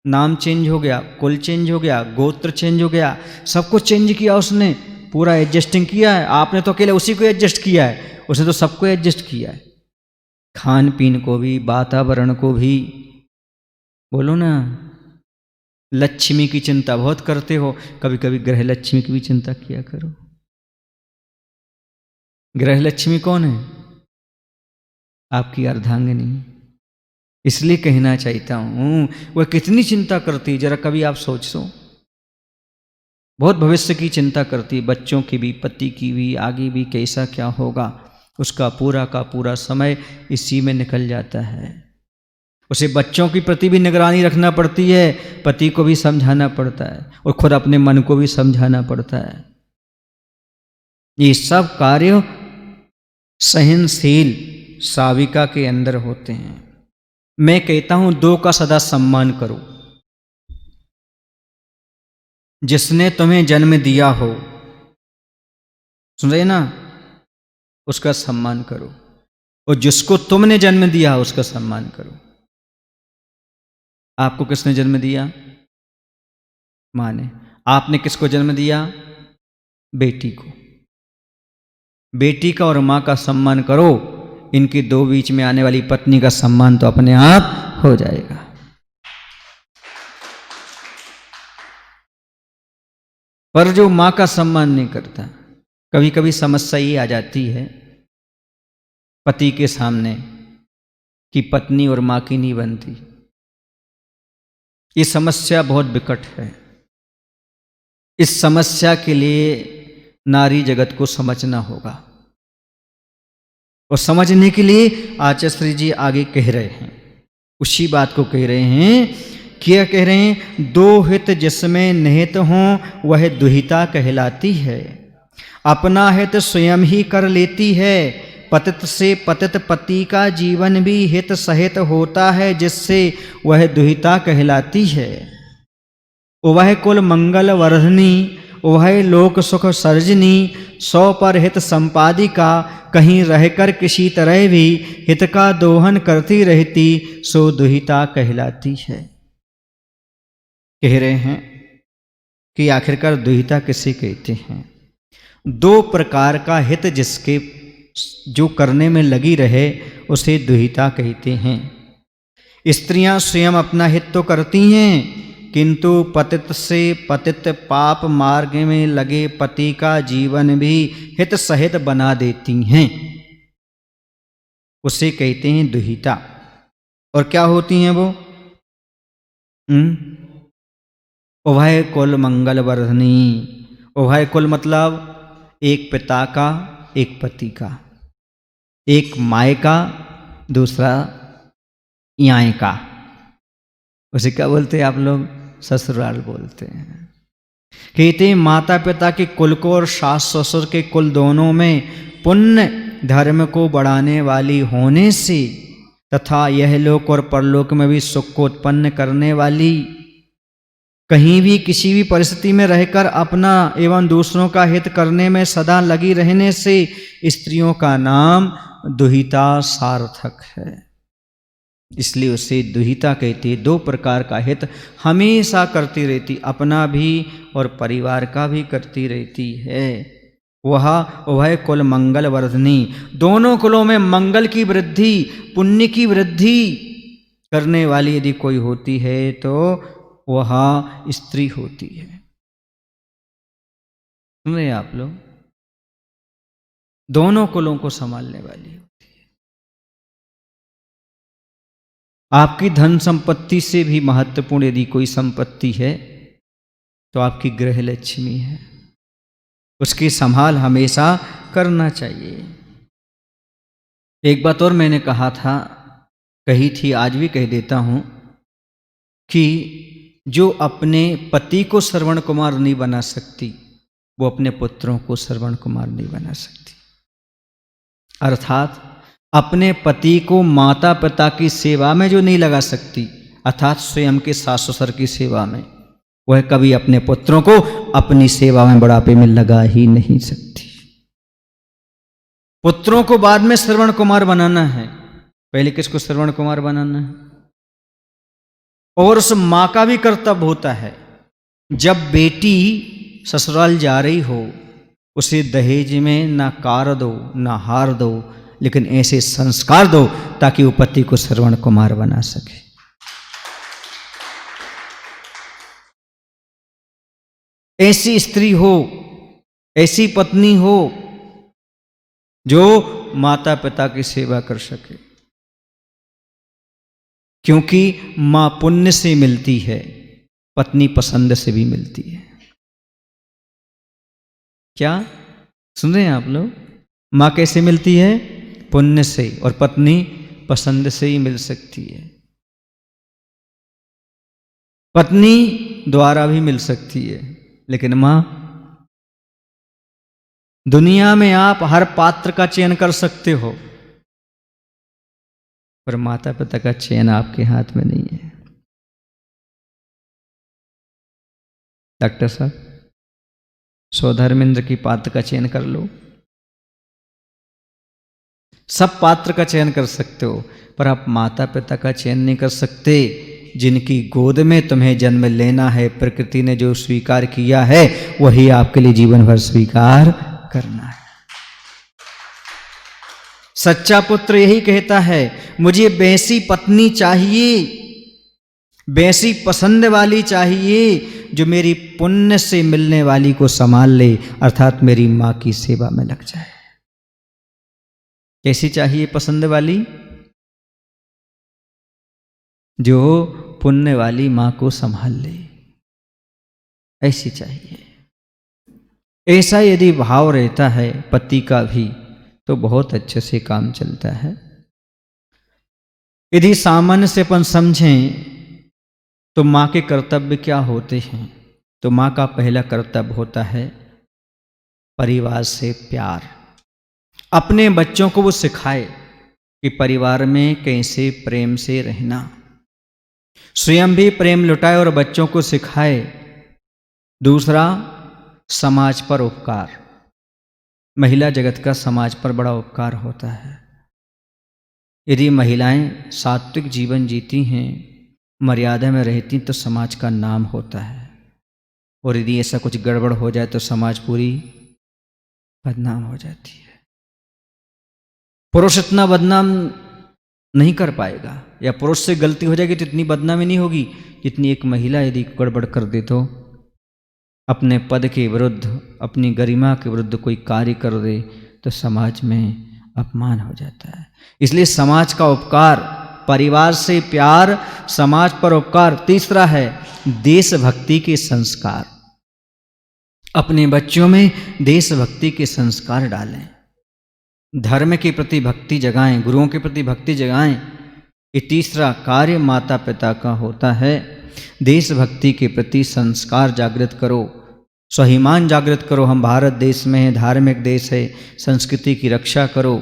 नाम चेंज हो गया, कुल चेंज हो गया, गोत्र चेंज हो गया, सब कुछ चेंज किया उसने, पूरा एडजस्टिंग किया है। आपने तो अकेले उसी को एडजस्ट किया है, उसने तो सबको एडजस्ट किया है। खान पीन को भी, वातावरण को भी। बोलो ना, लक्ष्मी की चिंता बहुत करते हो, कभी कभी ग्रह लक्ष्मी की भी चिंता किया करो। ग्रह लक्ष्मी कौन है? आपकी अर्धांगिनी। इसलिए कहना चाहता हूं, वह कितनी चिंता करती, जरा कभी आप सोचो। बहुत भविष्य की चिंता करती, बच्चों की भी, पति की भी, आगे भी कैसा क्या होगा, उसका पूरा का पूरा समय इसी में निकल जाता है। उसे बच्चों की प्रति भी निगरानी रखना पड़ती है, पति को भी समझाना पड़ता है, और खुद अपने मन को भी समझाना पड़ता है। ये सब कार्य सहनशील साविका के अंदर होते हैं। मैं कहता हूं, दो का सदा सम्मान करो। जिसने तुम्हें जन्म दिया हो, सुन रहे ना, उसका सम्मान करो, और जिसको तुमने जन्म दिया उसका सम्मान करो। आपको किसने जन्म दिया? मां ने। आपने किसको जन्म दिया? बेटी को। बेटी का और मां का सम्मान करो, इनके दो बीच में आने वाली पत्नी का सम्मान तो अपने आप हो जाएगा। पर जो मां का सम्मान नहीं करता, कभी कभी समस्या ये आ जाती है पति के सामने कि पत्नी और मां की नहीं बनती। ये समस्या बहुत विकट है। इस समस्या के लिए नारी जगत को समझना होगा, और समझने के लिए आचार्य श्री जी आगे कह रहे हैं, उसी बात को कह रहे हैं। क्या कह रहे हैं? दो हित जिसमें निहित हों वह दुहिता कहलाती है। अपना हित स्वयं ही कर लेती है। पतित से पतित पति का जीवन भी हित सहित होता है, जिससे वह दुहिता कहलाती है। वह कुल मंगल वर्धनी, वह लोक सुख सर्जनी, सौ पर हित संपादिका, कहीं रहकर किसी तरह भी हित का दोहन करती रहती, सो दुहिता कहलाती है। कह रहे हैं कि आखिरकार दुहिता किसे कहते हैं? दो प्रकार का हित जिसके जो करने में लगी रहे उसे दुहिता कहते हैं। स्त्रियां स्वयं अपना हित तो करती हैं, किंतु पतित से पतित पाप मार्ग में लगे पति का जीवन भी हित सहित बना देती हैं, उसे कहते हैं दुहिता। और क्या होती हैं वो? उभय कुल मंगल वर्धनी। उभय कुल मतलब एक पिता का, एक पति का, एक माय का, दूसरा याय का। उसे क्या बोलते हैं आप लोग? ससुराल बोलते हैं। कहते हैं माता पिता के कुल को और सास ससुर के कुल दोनों में पुण्य धर्म को बढ़ाने वाली होने से, तथा यह लोक और परलोक में भी सुख को उत्पन्न करने वाली, कहीं भी किसी भी परिस्थिति में रहकर अपना एवं दूसरों का हित करने में सदा लगी रहने से स्त्रियों का नाम दुहिता सार्थक है। इसलिए उसे दुहिता कहते। दो प्रकार का हित हमेशा करती रहती, अपना भी और परिवार का भी करती रहती है। वह कुल मंगल वर्धनी, दोनों कुलों में मंगल की वृद्धि, पुण्य की वृद्धि करने वाली यदि कोई होती है तो वह स्त्री होती है। सुन रहे आप लोग? दोनों कुलों को संभालने वाली होती है। आपकी धन संपत्ति से भी महत्वपूर्ण यदि कोई संपत्ति है तो आपकी गृह लक्ष्मी है। उसकी संभाल हमेशा करना चाहिए। एक बात और मैंने कहा था, कही थी, आज भी कह देता हूं कि जो अपने पति को श्रवण कुमार नहीं बना सकती, वो अपने पुत्रों को श्रवण कुमार नहीं बना सकती। अर्थात अपने पति को माता पिता की सेवा में जो नहीं लगा सकती, अर्थात स्वयं के सास ससुर की सेवा में, वह कभी अपने पुत्रों को अपनी सेवा में बुढ़ापे में लगा ही नहीं सकती। पुत्रों को बाद में श्रवण कुमार बनाना है, पहले किसको श्रवण कुमार बनाना है? और उस मां का भी कर्तव्य होता है, जब बेटी ससुराल जा रही हो उसे दहेज में ना कार दो, ना हार दो, लेकिन ऐसे संस्कार दो ताकि वो पति को श्रवण कुमार बना सके। ऐसी स्त्री हो, ऐसी पत्नी हो जो माता पिता की सेवा कर सके, क्योंकि मां पुण्य से मिलती है, पत्नी पसंद से भी मिलती है। क्या सुन रहे हैं आप लोग? मां कैसे मिलती है? पुण्य से, और पत्नी पसंद से ही मिल सकती है। पत्नी द्वारा भी मिल सकती है, लेकिन मां, दुनिया में आप हर पात्र का चयन कर सकते हो, पर माता पिता का चयन आपके हाथ में नहीं है। डॉक्टर साहब, स्वधर्मेंद्र की पात्र का चयन कर लो। सब पात्र का चयन कर सकते हो, पर आप माता पिता का चयन नहीं कर सकते, जिनकी गोद में तुम्हें जन्म लेना है। प्रकृति ने जो स्वीकार किया है वही आपके लिए जीवन भर स्वीकार करना है। सच्चा पुत्र यही कहता है, मुझे वैसी पत्नी चाहिए, वैसी पसंद वाली चाहिए जो मेरी पुण्य से मिलने वाली को संभाल ले, अर्थात मेरी मां की सेवा में लग जाए। कैसी चाहिए पसंद वाली? जो पुण्य वाली मां को संभाल ले, ऐसी चाहिए। ऐसा यदि भाव रहता है पति का भी, तो बहुत अच्छे से काम चलता है। यदि सामान्य से अपन समझें तो मां के कर्तव्य क्या होते हैं, तो मां का पहला कर्तव्य होता है परिवार से प्यार। अपने बच्चों को वो सिखाए कि परिवार में कैसे प्रेम से रहना, स्वयं भी प्रेम लुटाए और बच्चों को सिखाए। दूसरा, समाज पर उपकार। महिला जगत का समाज पर बड़ा उपकार होता है। यदि महिलाएं सात्विक जीवन जीती हैं, मर्यादा में रहती, तो समाज का नाम होता है, और यदि ऐसा कुछ गड़बड़ हो जाए तो समाज पूरी बदनाम हो जाती है। पुरुष इतना बदनाम नहीं कर पाएगा, या पुरुष से गलती हो जाएगी तो इतनी बदनामी नहीं होगी जितनी एक महिला यदि गड़बड़ कर दे तो अपने पद के विरुद्ध, अपनी गरिमा के विरुद्ध कोई कार्य कर दे तो समाज में अपमान हो जाता है। इसलिए समाज का उपकार, परिवार से प्यार, समाज पर उपकार। तीसरा है देशभक्ति के संस्कार। अपने बच्चों में देशभक्ति के संस्कार डालें, धर्म के प्रति भक्ति जगाएं, गुरुओं के प्रति भक्ति जगाएं। ये तीसरा कार्य माता पिता का होता है। देशभक्ति के प्रति संस्कार जागृत करो, स्वाभिमान जागृत करो। हम भारत देश में हैं, धार्मिक देश है, संस्कृति की रक्षा करो,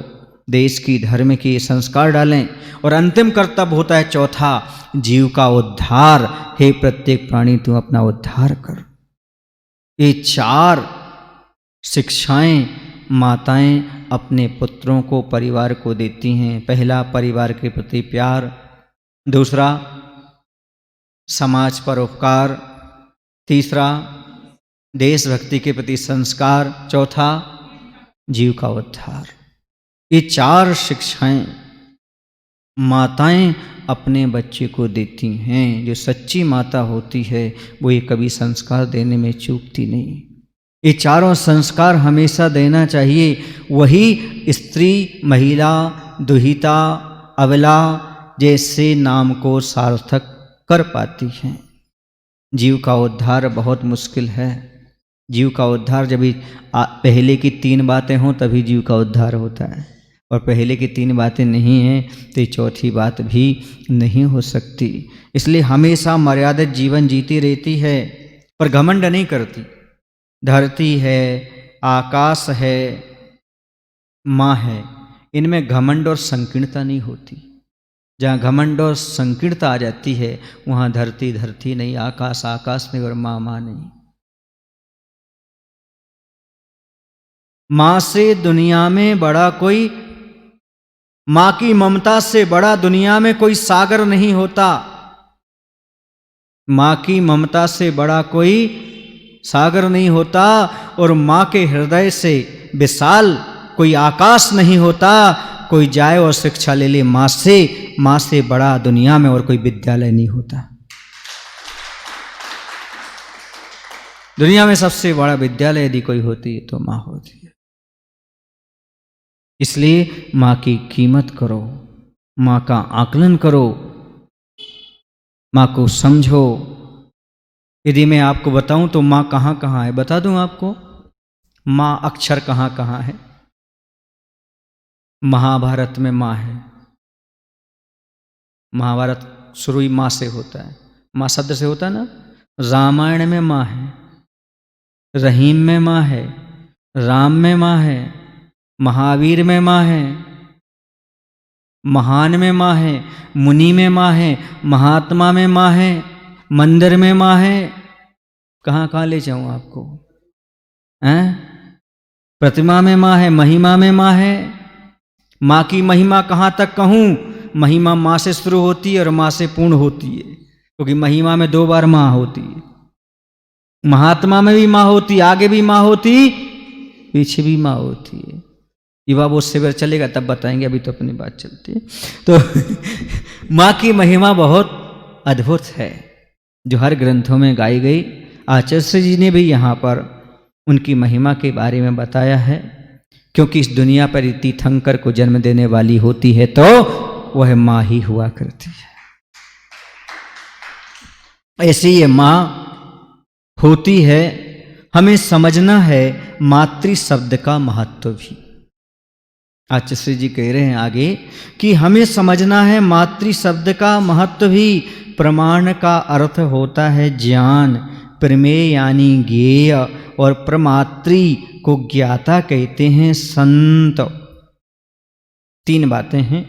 देश की, धर्म की संस्कार डालें। और अंतिम कर्तव्य होता है चौथा, जीव का उद्धार। हे प्रत्येक प्राणी, तू अपना उद्धार कर। ये चार शिक्षाएं माताएं अपने पुत्रों को, परिवार को देती हैं। पहला, परिवार के प्रति प्यार। दूसरा, समाज पर उपकार। तीसरा, देशभक्ति के प्रति संस्कार। चौथा, जीव का उद्धार। ये चार शिक्षाएं माताएं अपने बच्चे को देती हैं। जो सच्ची माता होती है वो ये कभी संस्कार देने में चूकती नहीं। ये चारों संस्कार हमेशा देना चाहिए, वही स्त्री, महिला, दुहिता, अबला जैसे नाम को सार्थक कर पाती हैं। जीव का उद्धार बहुत मुश्किल है। जीव का उद्धार जब पहले की 3 बातें हों तभी जीव का उद्धार होता है, और पहले की 3 बातें नहीं हैं तो चौथी बात भी नहीं हो सकती। इसलिए हमेशा मर्यादित जीवन जीती रहती है, पर घमंड नहीं करती। धरती है, आकाश है, माँ है, इनमें घमंड और संकीर्णता नहीं होती। जहाँ घमंड और संकीर्णता आ जाती है वहाँ धरती धरती नहीं, आकाश आकाश नहीं, और माँ माँ नहीं। माँ से दुनिया में बड़ा कोई, माँ की ममता से बड़ा दुनिया में कोई सागर नहीं होता। माँ की ममता से बड़ा कोई सागर नहीं होता, और माँ के हृदय से विशाल कोई आकाश नहीं होता। कोई जाए और शिक्षा ले ले माँ से बड़ा दुनिया में और कोई विद्यालय नहीं होता। दुनिया में सबसे बड़ा विद्यालय यदि कोई होती है तो माँ होती है। इसलिए माँ की कीमत करो, माँ का आकलन करो, माँ को समझो। यदि मैं आपको बताऊं तो माँ कहाँ कहाँ है, बता दूं आपको माँ अक्षर कहाँ कहाँ है। महाभारत में माँ है। महाभारत शुरू ही माँ से होता है, माँ शब्द से होता है ना। रामायण में माँ है, रहीम में माँ है, राम में माँ है, महावीर में माँ है, महान में माँ है, मुनि में माँ है, महात्मा में माँ है, मंदिर में माँ है। कहाँ कहाँ ले जाऊँ आपको हैं? प्रतिमा में माँ है, महिमा में माँ है। माँ की महिमा कहाँ तक कहूँ? महिमा माँ से शुरू होती है और माँ से पूर्ण होती है, क्योंकि महिमा में 2 बार माँ होती है। महात्मा में भी माँ होती, आगे भी माँ होती, पीछे भी माँ होती है। युवा वो शिविर चलेगा तब बताएंगे, अभी तो अपनी बात चलती है। तो माँ की महिमा बहुत अद्भुत है, जो हर ग्रंथों में गाई गई। आचार्य जी ने भी यहाँ पर उनकी महिमा के बारे में बताया है, क्योंकि इस दुनिया पर तीर्थंकर को जन्म देने वाली होती है तो वह माँ ही हुआ करती है। ऐसी ये माँ होती है। हमें समझना है मातृ शब्द का महत्व भी। आचार्य जी कह रहे हैं आगे कि हमें समझना है मातृ शब्द का महत्व भी। प्रमाण का अर्थ होता है ज्ञान, प्रमेय यानी ज्ञेय, और प्रमात्री को ज्ञाता कहते हैं संत। 3 बातें हैं,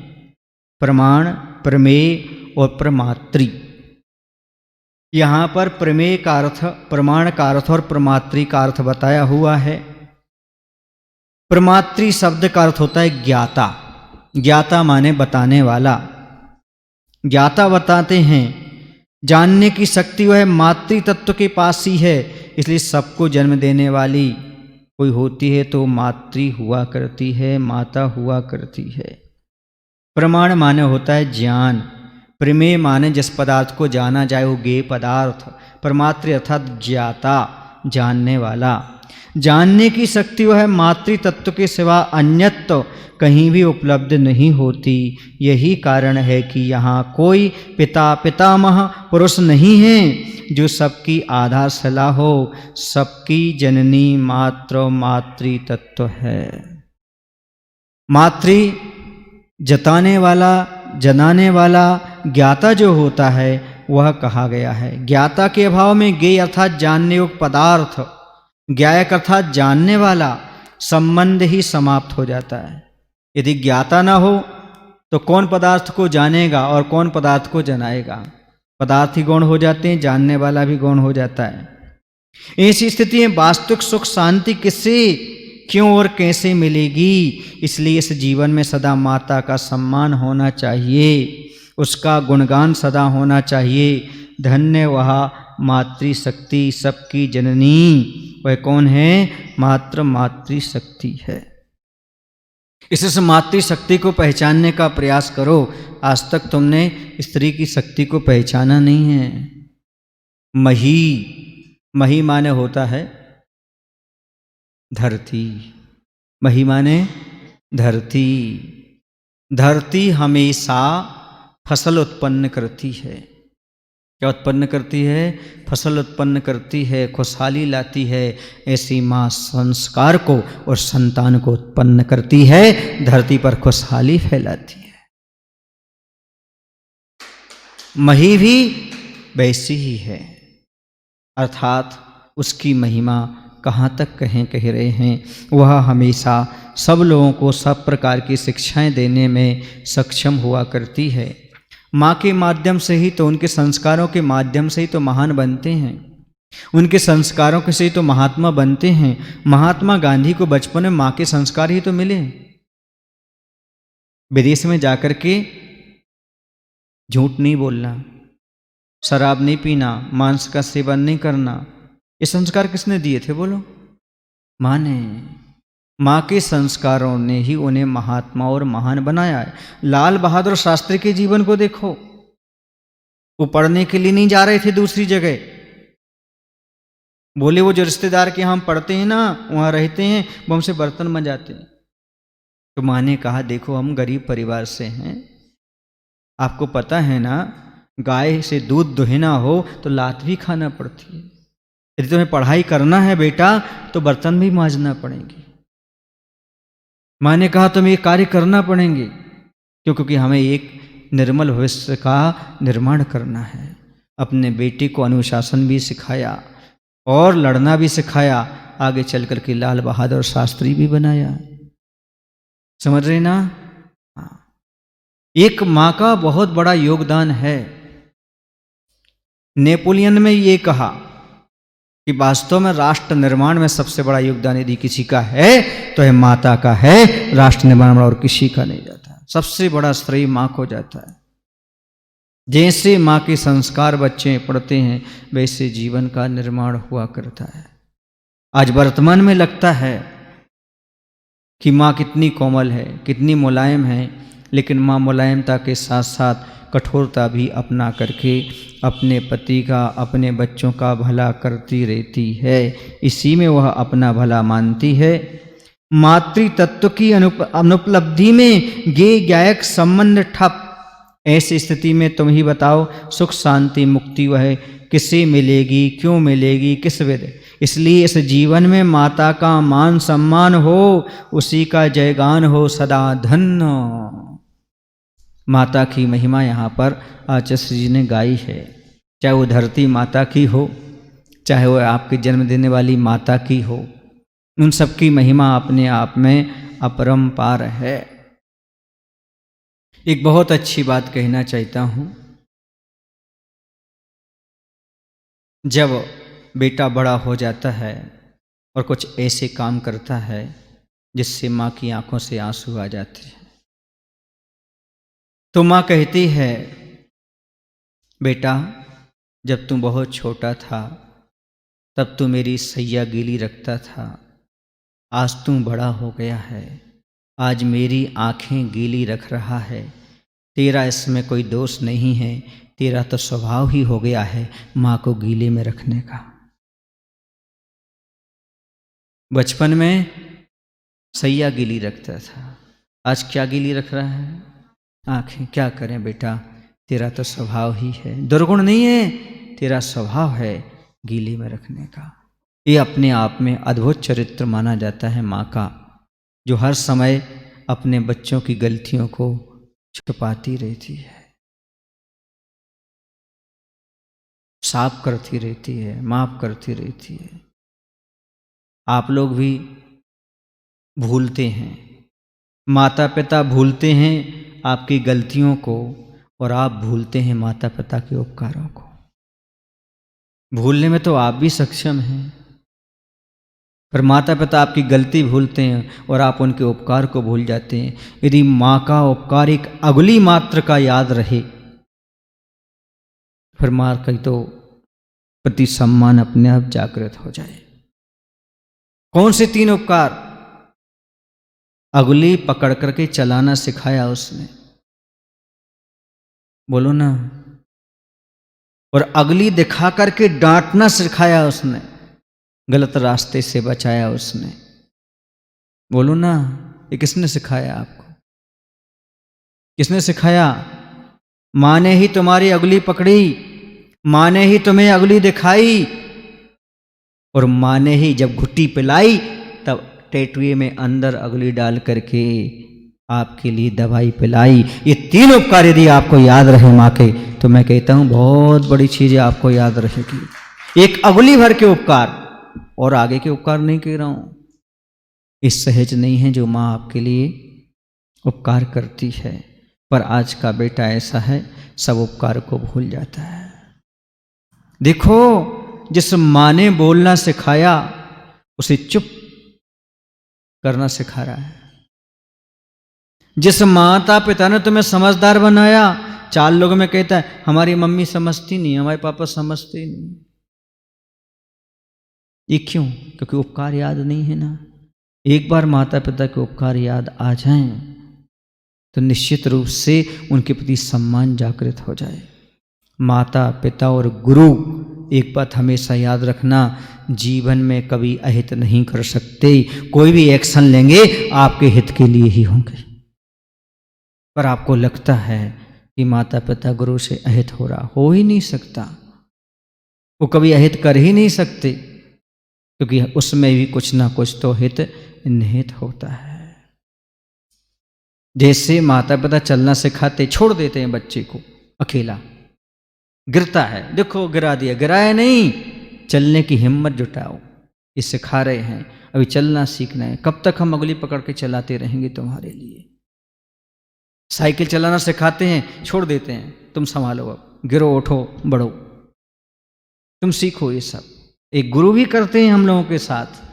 प्रमाण, प्रमेय और प्रमात्री। यहाँ पर प्रमेय का अर्थ, प्रमाण का अर्थ और प्रमात्री का अर्थ बताया हुआ है। प्रमात्री शब्द का अर्थ होता है ज्ञाता। ज्ञाता माने बताने वाला। ज्ञाता बताते हैं, जानने की शक्ति वह मातृ तत्व के पास ही है। इसलिए सबको जन्म देने वाली कोई होती है तो मातृ हुआ करती है, माता हुआ करती है। प्रमाण माने होता है ज्ञान। प्रमेय माने जिस पदार्थ को जाना जाए वो ज्ञेय पदार्थ। प्रमात्र अर्थात ज्ञाता, जानने वाला। जानने की शक्ति वह मातृ तत्व के सिवा अन्यत्र कहीं भी उपलब्ध नहीं होती। यही कारण है कि यहाँ कोई पिता पितामह पुरुष नहीं है जो सबकी आधारशिला हो। सबकी जननी मात्र मातृ तत्व है। मातृ जताने वाला, जनाने वाला, ज्ञाता जो होता है वह कहा गया है। ज्ञाता के अभाव में ज्ञेय अर्थात जानने योग्य पदार्थ, ज्ञायक अर्थात जानने वाला संबंध ही समाप्त हो जाता है। यदि ज्ञाता ना हो तो कौन पदार्थ को जानेगा और कौन पदार्थ को जनाएगा? पदार्थ ही गौण हो जाते हैं, जानने वाला भी गौण हो जाता है। ऐसी स्थिति में वास्तविक सुख शांति किससे, क्यों और कैसे मिलेगी? इसलिए इस जीवन में सदा माता का सम्मान होना चाहिए, उसका गुणगान सदा होना चाहिए। धन्य वह मातृशक्ति, सबकी जननी। वह कौन है? मात्र मातृशक्ति है। इससे मातृशक्ति को पहचानने का प्रयास करो। आज तक तुमने स्त्री की शक्ति को पहचाना नहीं है। मही, मही माने होता है धरती। मही माने धरती। धरती हमेशा फसल उत्पन्न करती है। क्या उत्पन्न करती है? फसल उत्पन्न करती है, खुशहाली लाती है। ऐसी माँ संस्कार को और संतान को उत्पन्न करती है, धरती पर खुशहाली फैलाती है। मही भी वैसी ही है, अर्थात उसकी महिमा कहाँ तक कह रहे हैं। वह हमेशा सब लोगों को सब प्रकार की शिक्षाएं देने में सक्षम हुआ करती है। माँ के माध्यम से ही तो, उनके संस्कारों के माध्यम से ही तो महान बनते हैं। उनके संस्कारों से ही तो महात्मा बनते हैं। महात्मा गांधी को बचपन में माँ के संस्कार ही तो मिले। विदेश में जाकर के झूठ नहीं बोलना, शराब नहीं पीना, मांस का सेवन नहीं करना, ये संस्कार किसने दिए थे बोलो? माँ ने। माँ के संस्कारों ने ही उन्हें महात्मा और महान बनाया है। लाल बहादुर शास्त्री के जीवन को देखो, वो पढ़ने के लिए नहीं जा रहे थे दूसरी जगह, बोले वो जो रिश्तेदार के हम पढ़ते हैं ना, वहां रहते हैं, वो हमसे बर्तन मंजाते हैं। तो माँ ने कहा देखो हम गरीब परिवार से हैं, आपको पता है ना गाय से दूध दुहना हो तो लात भी खाना पड़ती है, यदि तुम्हें पढ़ाई करना है बेटा तो बर्तन भी मांजना पड़ेंगे। माँ ने कहा तुम्हें ये कार्य करना पड़ेंगे, क्योंकि हमें एक निर्मल भविष्य का निर्माण करना है। अपने बेटे को अनुशासन भी सिखाया और लड़ना भी सिखाया, आगे चल कर के लाल बहादुर शास्त्री भी बनाया। समझ रहे ना? एक माँ का बहुत बड़ा योगदान है। नेपोलियन में ये कहा कि वास्तव में राष्ट्र निर्माण में सबसे बड़ा योगदान यदि किसी का है तो है माता का है, राष्ट्र निर्माण में और किसी का नहीं जाता। सबसे बड़ा श्रेय माँ को जाता है। जैसे माँ के संस्कार बच्चे पढ़ते हैं वैसे जीवन का निर्माण हुआ करता है। आज वर्तमान में लगता है कि माँ कितनी कोमल है, कितनी मुलायम है, लेकिन माँ मुलायमता के साथ साथ कठोरता भी अपना करके अपने पति का, अपने बच्चों का भला करती रहती है। इसी में वह अपना भला मानती है। मातृ तत्व की अनुपलब्धि में गे गायक संबंध ठप। ऐसी स्थिति में तुम ही बताओ सुख शांति मुक्ति वह किसे मिलेगी, क्यों मिलेगी, किस विध। इसलिए इस जीवन में माता का मान सम्मान हो, उसी का जयगान हो सदा धन्य। माता की महिमा यहाँ पर आचार्य जी ने गाई है। चाहे वो धरती माता की हो, चाहे वो आपके जन्म देने वाली माता की हो, उन सबकी महिमा अपने आप में अपरंपार है। एक बहुत अच्छी बात कहना चाहता हूँ। जब बेटा बड़ा हो जाता है और कुछ ऐसे काम करता है जिससे माँ की आंखों से आंसू आ जाते हैं, तो माँ कहती है बेटा जब तू बहुत छोटा था तब तू मेरी सैया गीली रखता था, आज तू बड़ा हो गया है, आज मेरी आंखें गीली रख रहा है। तेरा इसमें कोई दोष नहीं है, तेरा तो स्वभाव ही हो गया है माँ को गीले में रखने का। बचपन में सैया गीली रखता था, आज क्या गीली रख रहा है? आंखें। क्या करें बेटा, तेरा तो स्वभाव ही है, दुर्गुण नहीं है, तेरा स्वभाव है गीले में रखने का। ये अपने आप में अद्भुत चरित्र माना जाता है माँ का, जो हर समय अपने बच्चों की गलतियों को छुपाती रहती है, साफ करती रहती है, माफ करती रहती है। आप लोग भी भूलते हैं, माता पिता भूलते हैं आपकी गलतियों को, और आप भूलते हैं माता पिता के उपकारों को। भूलने में तो आप भी सक्षम हैं, पर माता पिता आपकी गलती भूलते हैं और आप उनके उपकार को भूल जाते हैं। यदि माँ का उपकार एक अगली मात्र का याद रहे, फिर माँ का तो प्रति सम्मान अपने आप जागृत हो जाए। कौन से 3 उपकार? अगली पकड़ करके चलाना सिखाया उसने, बोलो ना। और अगली दिखा करके डांटना सिखाया उसने, गलत रास्ते से बचाया उसने, बोलो ना। ये किसने सिखाया आपको? किसने सिखाया? माँ ने ही तुम्हारी अगली पकड़ी, माँ ने ही तुम्हें अगली दिखाई, और माँ ने ही जब घुट्टी पिलाई तब टेटुए में अंदर अगली डाल करके आपके लिए दवाई पिलाई। ये 3 उपकार यदि आपको याद रहे माँ के, तो मैं कहता हूँ बहुत बड़ी चीज़ें आपको याद रहेगी। एक अगली भर के उपकार, और आगे के उपकार नहीं कह रहा हूँ, इस सहज नहीं है जो माँ आपके लिए उपकार करती है। पर आज का बेटा ऐसा है, सब उपकार को भूल जाता है। देखो, जिस माँ ने बोलना सिखाया उसे चुप करना सिखा रहा है। जिस माता पिता ने तुम्हें समझदार बनाया, 4 लोगों में कहता है हमारी मम्मी समझती नहीं, हमारे पापा समझते नहीं। ये क्यों? क्योंकि उपकार याद नहीं है ना। एक बार माता पिता के उपकार याद आ जाएं तो निश्चित रूप से उनके प्रति सम्मान जागृत हो जाए। माता पिता और गुरु, एक बात हमेशा याद रखना, जीवन में कभी अहित नहीं कर सकते। कोई भी एक्शन लेंगे आपके हित के लिए ही होंगे। पर आपको लगता है कि माता पिता गुरु से अहित हो रहा, हो ही नहीं सकता। वो कभी अहित कर ही नहीं सकते, क्योंकि उसमें भी कुछ ना कुछ तो हित निहित होता है। जैसे माता पिता चलना सिखाते, छोड़ देते हैं बच्चे को अकेला, गिरता है, देखो गिरा दिया, गिराया नहीं, चलने की हिम्मत जुटाओ, ये सिखा रहे हैं। अभी चलना सीखना है, कब तक हम अगली पकड़ के चलाते रहेंगे तुम्हारे लिए। साइकिल चलाना सिखाते हैं, छोड़ देते हैं, तुम संभालो, अब गिरो उठो बढ़ो, तुम सीखो। ये सब एक गुरु भी करते हैं हम लोगों के साथ।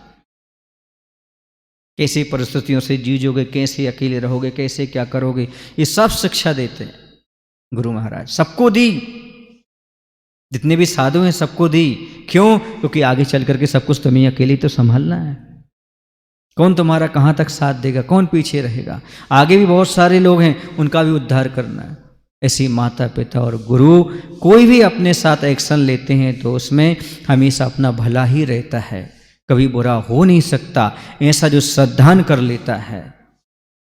कैसी परिस्थितियों से जूझोगे, कैसे अकेले रहोगे, कैसे क्या करोगे, ये सब शिक्षा देते हैं गुरु महाराज। सबको दी, जितने भी साधु हैं सबको दी। क्यों? क्योंकि आगे चल करके सब कुछ तुम्हें अकेले तो संभालना है। कौन तुम्हारा कहाँ तक साथ देगा, कौन पीछे रहेगा। आगे भी बहुत सारे लोग हैं, उनका भी उद्धार करना है। ऐसी माता पिता और गुरु कोई भी अपने साथ एक्शन लेते हैं तो उसमें हमेशा अपना भला ही रहता है, कभी बुरा हो नहीं सकता। ऐसा जो श्रद्धान कर लेता है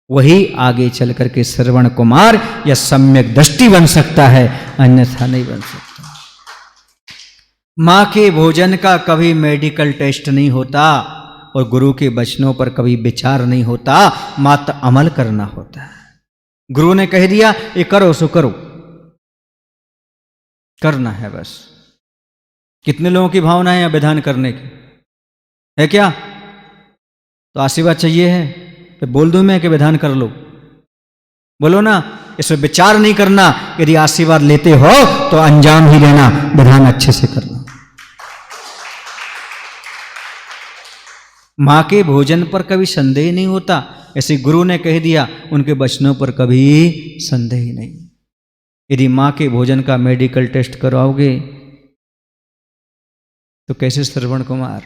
वही आगे चल करके श्रवण कुमार या सम्यक दृष्टि बन सकता है, अन्यथा नहीं बन सकता। माँ के भोजन का कभी मेडिकल टेस्ट नहीं होता और गुरु के वचनों पर कभी विचार नहीं होता, मात्र अमल करना होता है। गुरु ने कह दिया ये करो सो करो, करना है बस। कितने लोगों की भावना है विधान करने की, है क्या? तो आशीर्वाद चाहिए है तो बोल दूं मैं कि विधान कर लो, बोलो ना। इसमें विचार नहीं करना, यदि आशीर्वाद लेते हो तो अंजाम ही लेना, विधान अच्छे से करना। माँ के भोजन पर कभी संदेह नहीं होता, ऐसे गुरु ने कह दिया, उनके वचनों पर कभी संदेह नहीं। यदि माँ के भोजन का मेडिकल टेस्ट करवाओगे तो कैसे श्रवण कुमार,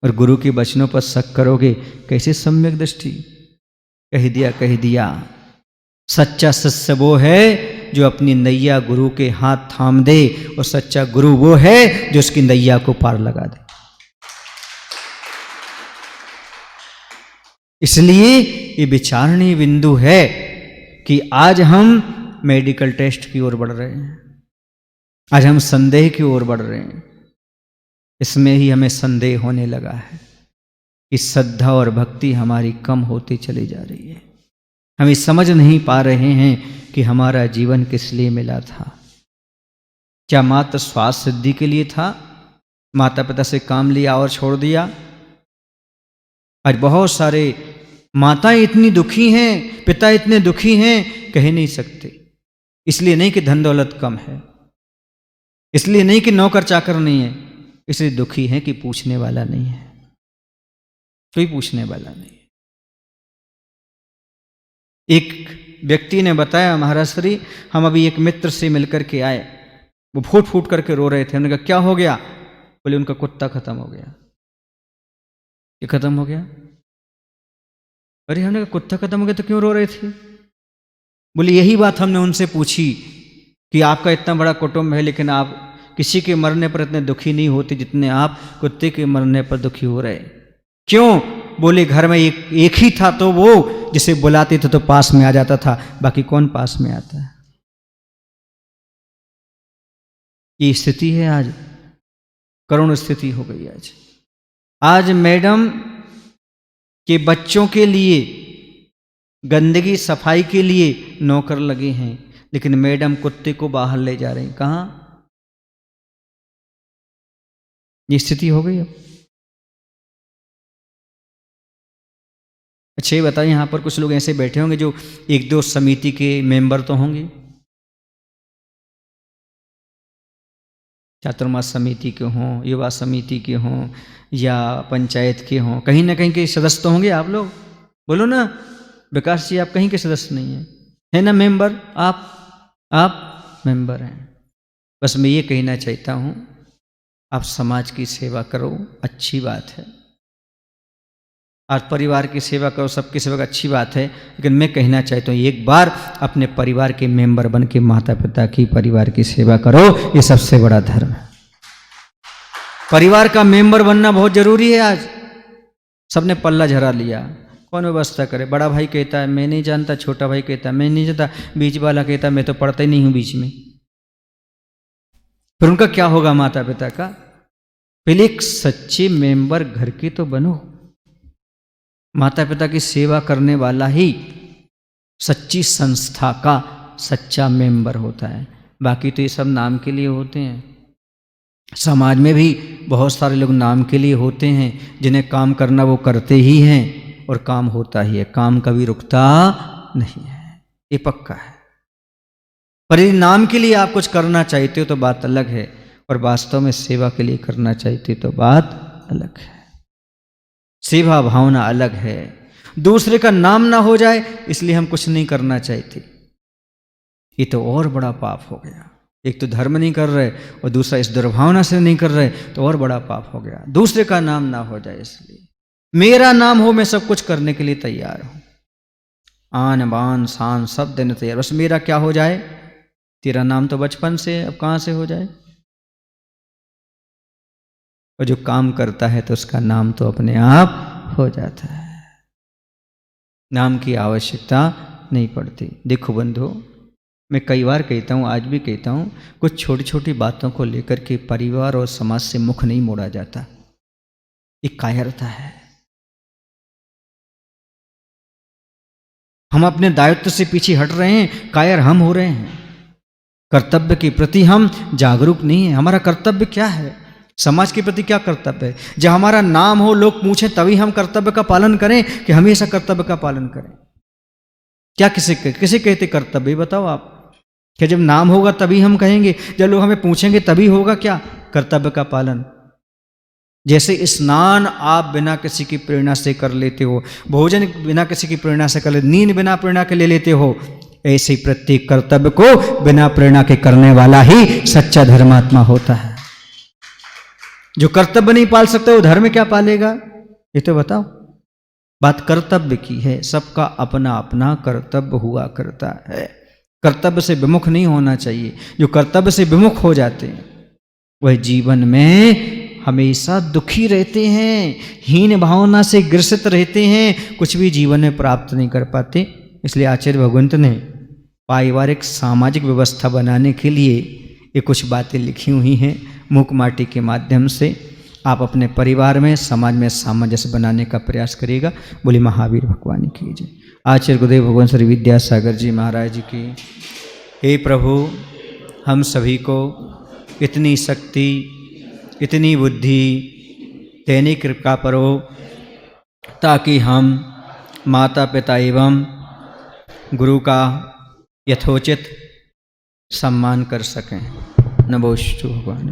और गुरु के वचनों पर शक करोगे कैसे सम्यक दृष्टि। कह दिया। सच्चा शिष्य वो है जो अपनी नैया गुरु के हाथ थाम दे, और सच्चा गुरु वो है जो उसकी नैया को पार लगा दे। इसलिए ये विचारणीय बिंदु है कि आज हम मेडिकल टेस्ट की ओर बढ़ रहे हैं, आज हम संदेह की ओर बढ़ रहे हैं। इसमें ही हमें संदेह होने लगा है कि श्रद्धा और भक्ति हमारी कम होती चली जा रही है। हम ये समझ नहीं पा रहे हैं कि हमारा जीवन किस लिए मिला था। क्या मात्र स्वास्थ्य सिद्धि के लिए था? माता पिता से काम लिया और छोड़ दिया। आज बहुत सारे माताएं इतनी दुखी हैं, पिता इतने दुखी हैं, कह नहीं सकते। इसलिए नहीं कि धन दौलत कम है, इसलिए नहीं कि नौकर चाकर नहीं है, इसलिए दुखी है कि पूछने वाला नहीं है, कोई पूछने वाला नहीं है। एक व्यक्ति ने बताया, महाराज श्री हम अभी एक मित्र से मिलकर के आए, वो फूट फूट करके रो रहे थे। उन्होंने कहा क्या हो गया? बोले उनका कुत्ता खत्म हो गया। ये खत्म हो गया? अरे हमने कहा कुत्ता खत्म हो गया तो क्यों रो रहे थे? बोले यही बात हमने उनसे पूछी कि आपका इतना बड़ा कुटुंब है, लेकिन आप किसी के मरने पर इतने दुखी नहीं होते जितने आप कुत्ते के मरने पर दुखी हो रहे। क्यों? बोले घर में एक ही था, तो वो जिसे बुलाते थे तो पास में आ जाता था, बाकी कौन पास में आता है। ये स्थिति है आज, करुण स्थिति हो गई आज। आज मैडम के बच्चों के लिए गंदगी सफाई के लिए नौकर लगे हैं, लेकिन मैडम कुत्ते को बाहर ले जा रहे हैं। कहाँ? ये स्थिति हो गई अब। अच्छा ये बताइए, यहां पर कुछ लोग ऐसे बैठे होंगे जो एक दो समिति के मेंबर तो होंगे, चातुर्मास समिति के हों, युवा समिति के हों, या पंचायत के हों, कहीं ना कहीं के सदस्य तो होंगे आप लोग। बोलो ना विकास जी, आप कहीं के सदस्य नहीं हैं, है ना मेंबर? आप मेंबर हैं। बस मैं ये कहना चाहता हूँ, आप समाज की सेवा करो, अच्छी बात है, आज परिवार की सेवा करो, सबकी सेवा अच्छी बात है, लेकिन मैं कहना चाहता हूँ एक बार अपने परिवार के मेंबर बन के माता पिता की, परिवार की सेवा करो, ये सबसे बड़ा धर्म है। परिवार का मेंबर बनना बहुत जरूरी है। आज सबने पल्ला झरा लिया, कौन व्यवस्था करे? बड़ा भाई कहता है मैं नहीं जानता, छोटा भाई कहता है मैं नहीं जानता, बीच वाला कहता है मैं तो पढ़ता ही नहीं हूं बीच में। फिर उनका क्या होगा माता पिता का? पहले एक सच्चे मेंबर घर के तो बनो। माता पिता की सेवा करने वाला ही सच्ची संस्था का सच्चा मेंबर होता है। बाकी तो ये सब नाम के लिए होते हैं। समाज में भी बहुत सारे लोग नाम के लिए होते हैं, जिन्हें काम करना वो करते ही हैं और काम होता ही है, काम कभी रुकता नहीं है, ये पक्का है। पर यदि नाम के लिए आप कुछ करना चाहते हो तो बात अलग है, और वास्तव में सेवा के लिए करना चाहते हो तो बात अलग है। सेवा भावना अलग है। दूसरे का नाम ना हो जाए इसलिए हम कुछ नहीं करना चाहते, ये तो और बड़ा पाप हो गया। एक तो धर्म नहीं कर रहे और दूसरा इस दुर्भावना से नहीं कर रहे, तो और बड़ा पाप हो गया। दूसरे का नाम ना हो जाए इसलिए, मेरा नाम हो, मैं सब कुछ करने के लिए तैयार हूं, आन बान शान सब देने तैयार, बस मेरा क्या हो जाए। तेरा नाम तो बचपन से, अब कहां से हो जाए? और जो काम करता है तो उसका नाम तो अपने आप हो जाता है, नाम की आवश्यकता नहीं पड़ती। देखो बंधु, मैं कई बार कहता हूँ, आज भी कहता हूँ, कुछ छोटी छोटी बातों को लेकर के परिवार और समाज से मुख नहीं मोड़ा जाता, ये कायरता है। हम अपने दायित्व से पीछे हट रहे हैं, कायर हम हो रहे हैं। कर्तव्य के प्रति हम जागरूक नहीं है। हमारा कर्तव्य क्या है? समाज के प्रति क्या कर्तव्य है? जब हमारा नाम हो, लोग पूछें, तभी हम कर्तव्य का पालन करें कि हमेशा कर्तव्य का पालन करें। क्या किसे कहते कर्तव्य? बताओ आप। क्या जब नाम होगा तभी हम कहेंगे? जब लोग हमें पूछेंगे तभी होगा क्या कर्तव्य का पालन? जैसे स्नान आप बिना किसी की प्रेरणा से कर लेते हो, भोजन बिना किसी की प्रेरणा से कर लेते, नींद बिना प्रेरणा के ले लेते हो, ऐसे ही प्रत्येक कर्तव्य को बिना प्रेरणा के करने वाला ही सच्चा धर्मात्मा होता है। जो कर्तव्य नहीं पाल सकता वो धर्म क्या पालेगा? ये तो बताओ। बात कर्तव्य की है, सबका अपना अपना कर्तव्य हुआ करता है। कर्तव्य से विमुख नहीं होना चाहिए। जो कर्तव्य से विमुख हो जाते हैं वह जीवन में हमेशा दुखी रहते हैं, हीन भावना से ग्रसित रहते हैं, कुछ भी जीवन में प्राप्त नहीं कर पाते। इसलिए आचार्य भगवंत ने पारिवारिक सामाजिक व्यवस्था बनाने के लिए ये कुछ बातें लिखी हुई हैं मूक माटी के माध्यम से। आप अपने परिवार में, समाज में सामंजस्य बनाने का प्रयास करिएगा। बोली महावीर भगवान की जय। आचार्य गुरुदेव भगवान श्री विद्यासागर जी महाराज जी की। हे प्रभु, हम सभी को इतनी शक्ति, इतनी बुद्धि देने की कृपा करो ताकि हम माता पिता एवं गुरु का यथोचित सम्मान कर सकें। नमोस्तु भगवान।